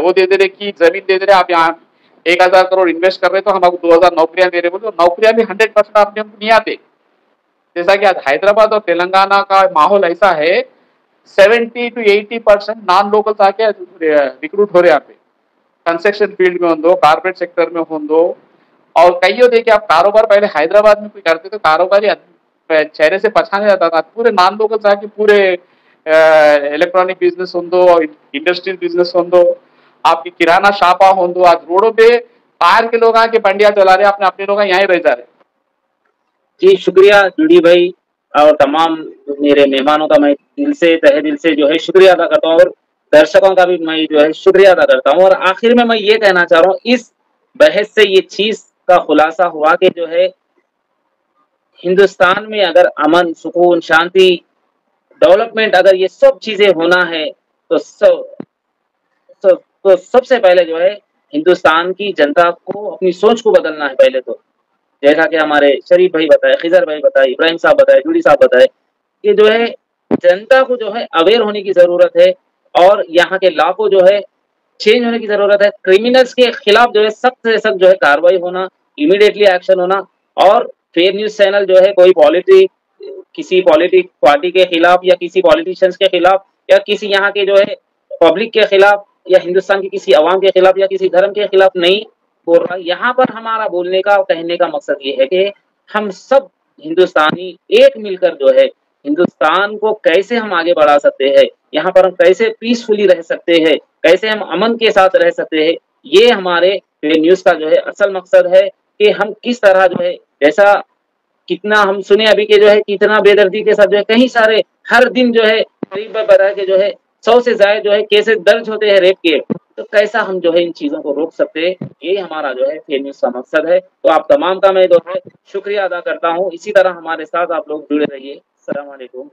वो दे रहे कि जमीन दे रहे, आप यहाँ 1,000 करोड़ इन्वेस्ट कर रहे तो हम आपको 2,000 नौकरियां दे रहे, बोले नौकरियां भी 100% आपने हमको नहीं आते। जैसा कि आज हैदराबाद और तेलंगाना का माहौल ऐसा है, 70 to 80% नॉन लोकल्स आके रिक्रूट हो रहे यहाँ पे, कंस्ट्रक्शन फील्ड में हो, कॉर्पोरेट सेक्टर में हो, और कईयों देखिए आप कारोबार पहले हैदराबाद में कोई करते तो कारोबारी चेहरे से पहचाने जाता था, पूरे नॉन लोकल्स आके पूरे इलेक्ट्रॉनिक बिजनेस हो, इंडस्ट्रियल बिजनेस हो, आपकी किराना शापा हो, आज रोडों पे बाहर के लोग आके बंडिया चला रहे, अपने लोग यहाँ रह जा रहे। जी शुक्रिया जुड़ी भाई, और तमाम मेरे मेहमानों का मैं दिल से तहे दिल से जो है शुक्रिया अदा करता हूँ, और दर्शकों का भी मैं जो है शुक्रिया अदा करता हूँ। और आखिर में मैं ये कहना चाह रहा हूँ, इस बहस से ये चीज का खुलासा हुआ कि जो है हिंदुस्तान में अगर अमन, सुकून, शांति, डेवलपमेंट, अगर ये सब चीजें होना है तो सबसे पहले जो है हिंदुस्तान की जनता को अपनी सोच को बदलना है पहले तो। जैसा कि हमारे शरीफ भाई बताए, खिजर भाई बताए, इब्राहिम साहब बताए, जुड़ी साहब बताए, कि जो है जनता को जो है अवेयर होने की जरूरत है, और यहाँ के लॉ को जो है चेंज होने की जरूरत है। क्रिमिनल्स के खिलाफ जो है सख्त से सख्त जो है कार्रवाई होना, इमीडिएटली एक्शन होना, और फेक न्यूज चैनल जो है कोई किसी पॉलिटिक पार्टी के खिलाफ या किसी पॉलिटिशियंस के खिलाफ या किसी यहाँ के जो है पब्लिक के खिलाफ या हिंदुस्तान की किसी अवाम के खिलाफ या किसी धर्म के खिलाफ नहीं बोल रहा। यहाँ पर हमारा बोलने का कहने का मकसद ये है कि हम सब हिंदुस्तानी एक मिलकर जो है हिंदुस्तान को कैसे हम आगे बढ़ा सकते हैं, यहाँ पर हम कैसे पीसफुली रह सकते हैं, कैसे हम अमन के साथ रह सकते हैं, ये हमारे न्यूज का जो है असल मकसद है। कि हम किस तरह जो है, जैसा कितना हम सुने अभी के जो है कितना बेदर्दी के साथ जो है कई सारे हर दिन जो है करीब बता के जो है 100 से ज्यादा जो है केसेस दर्ज होते हैं रेप के, तो कैसा हम जो है इन चीजों को रोक सकते हैं, ये हमारा जो है फेक न्यूज का मकसद है। तो आप तमाम का मैं जो है शुक्रिया अदा करता हूँ। इसी तरह हमारे साथ आप लोग जुड़े रहिए। अस्सलाम वालेकुम।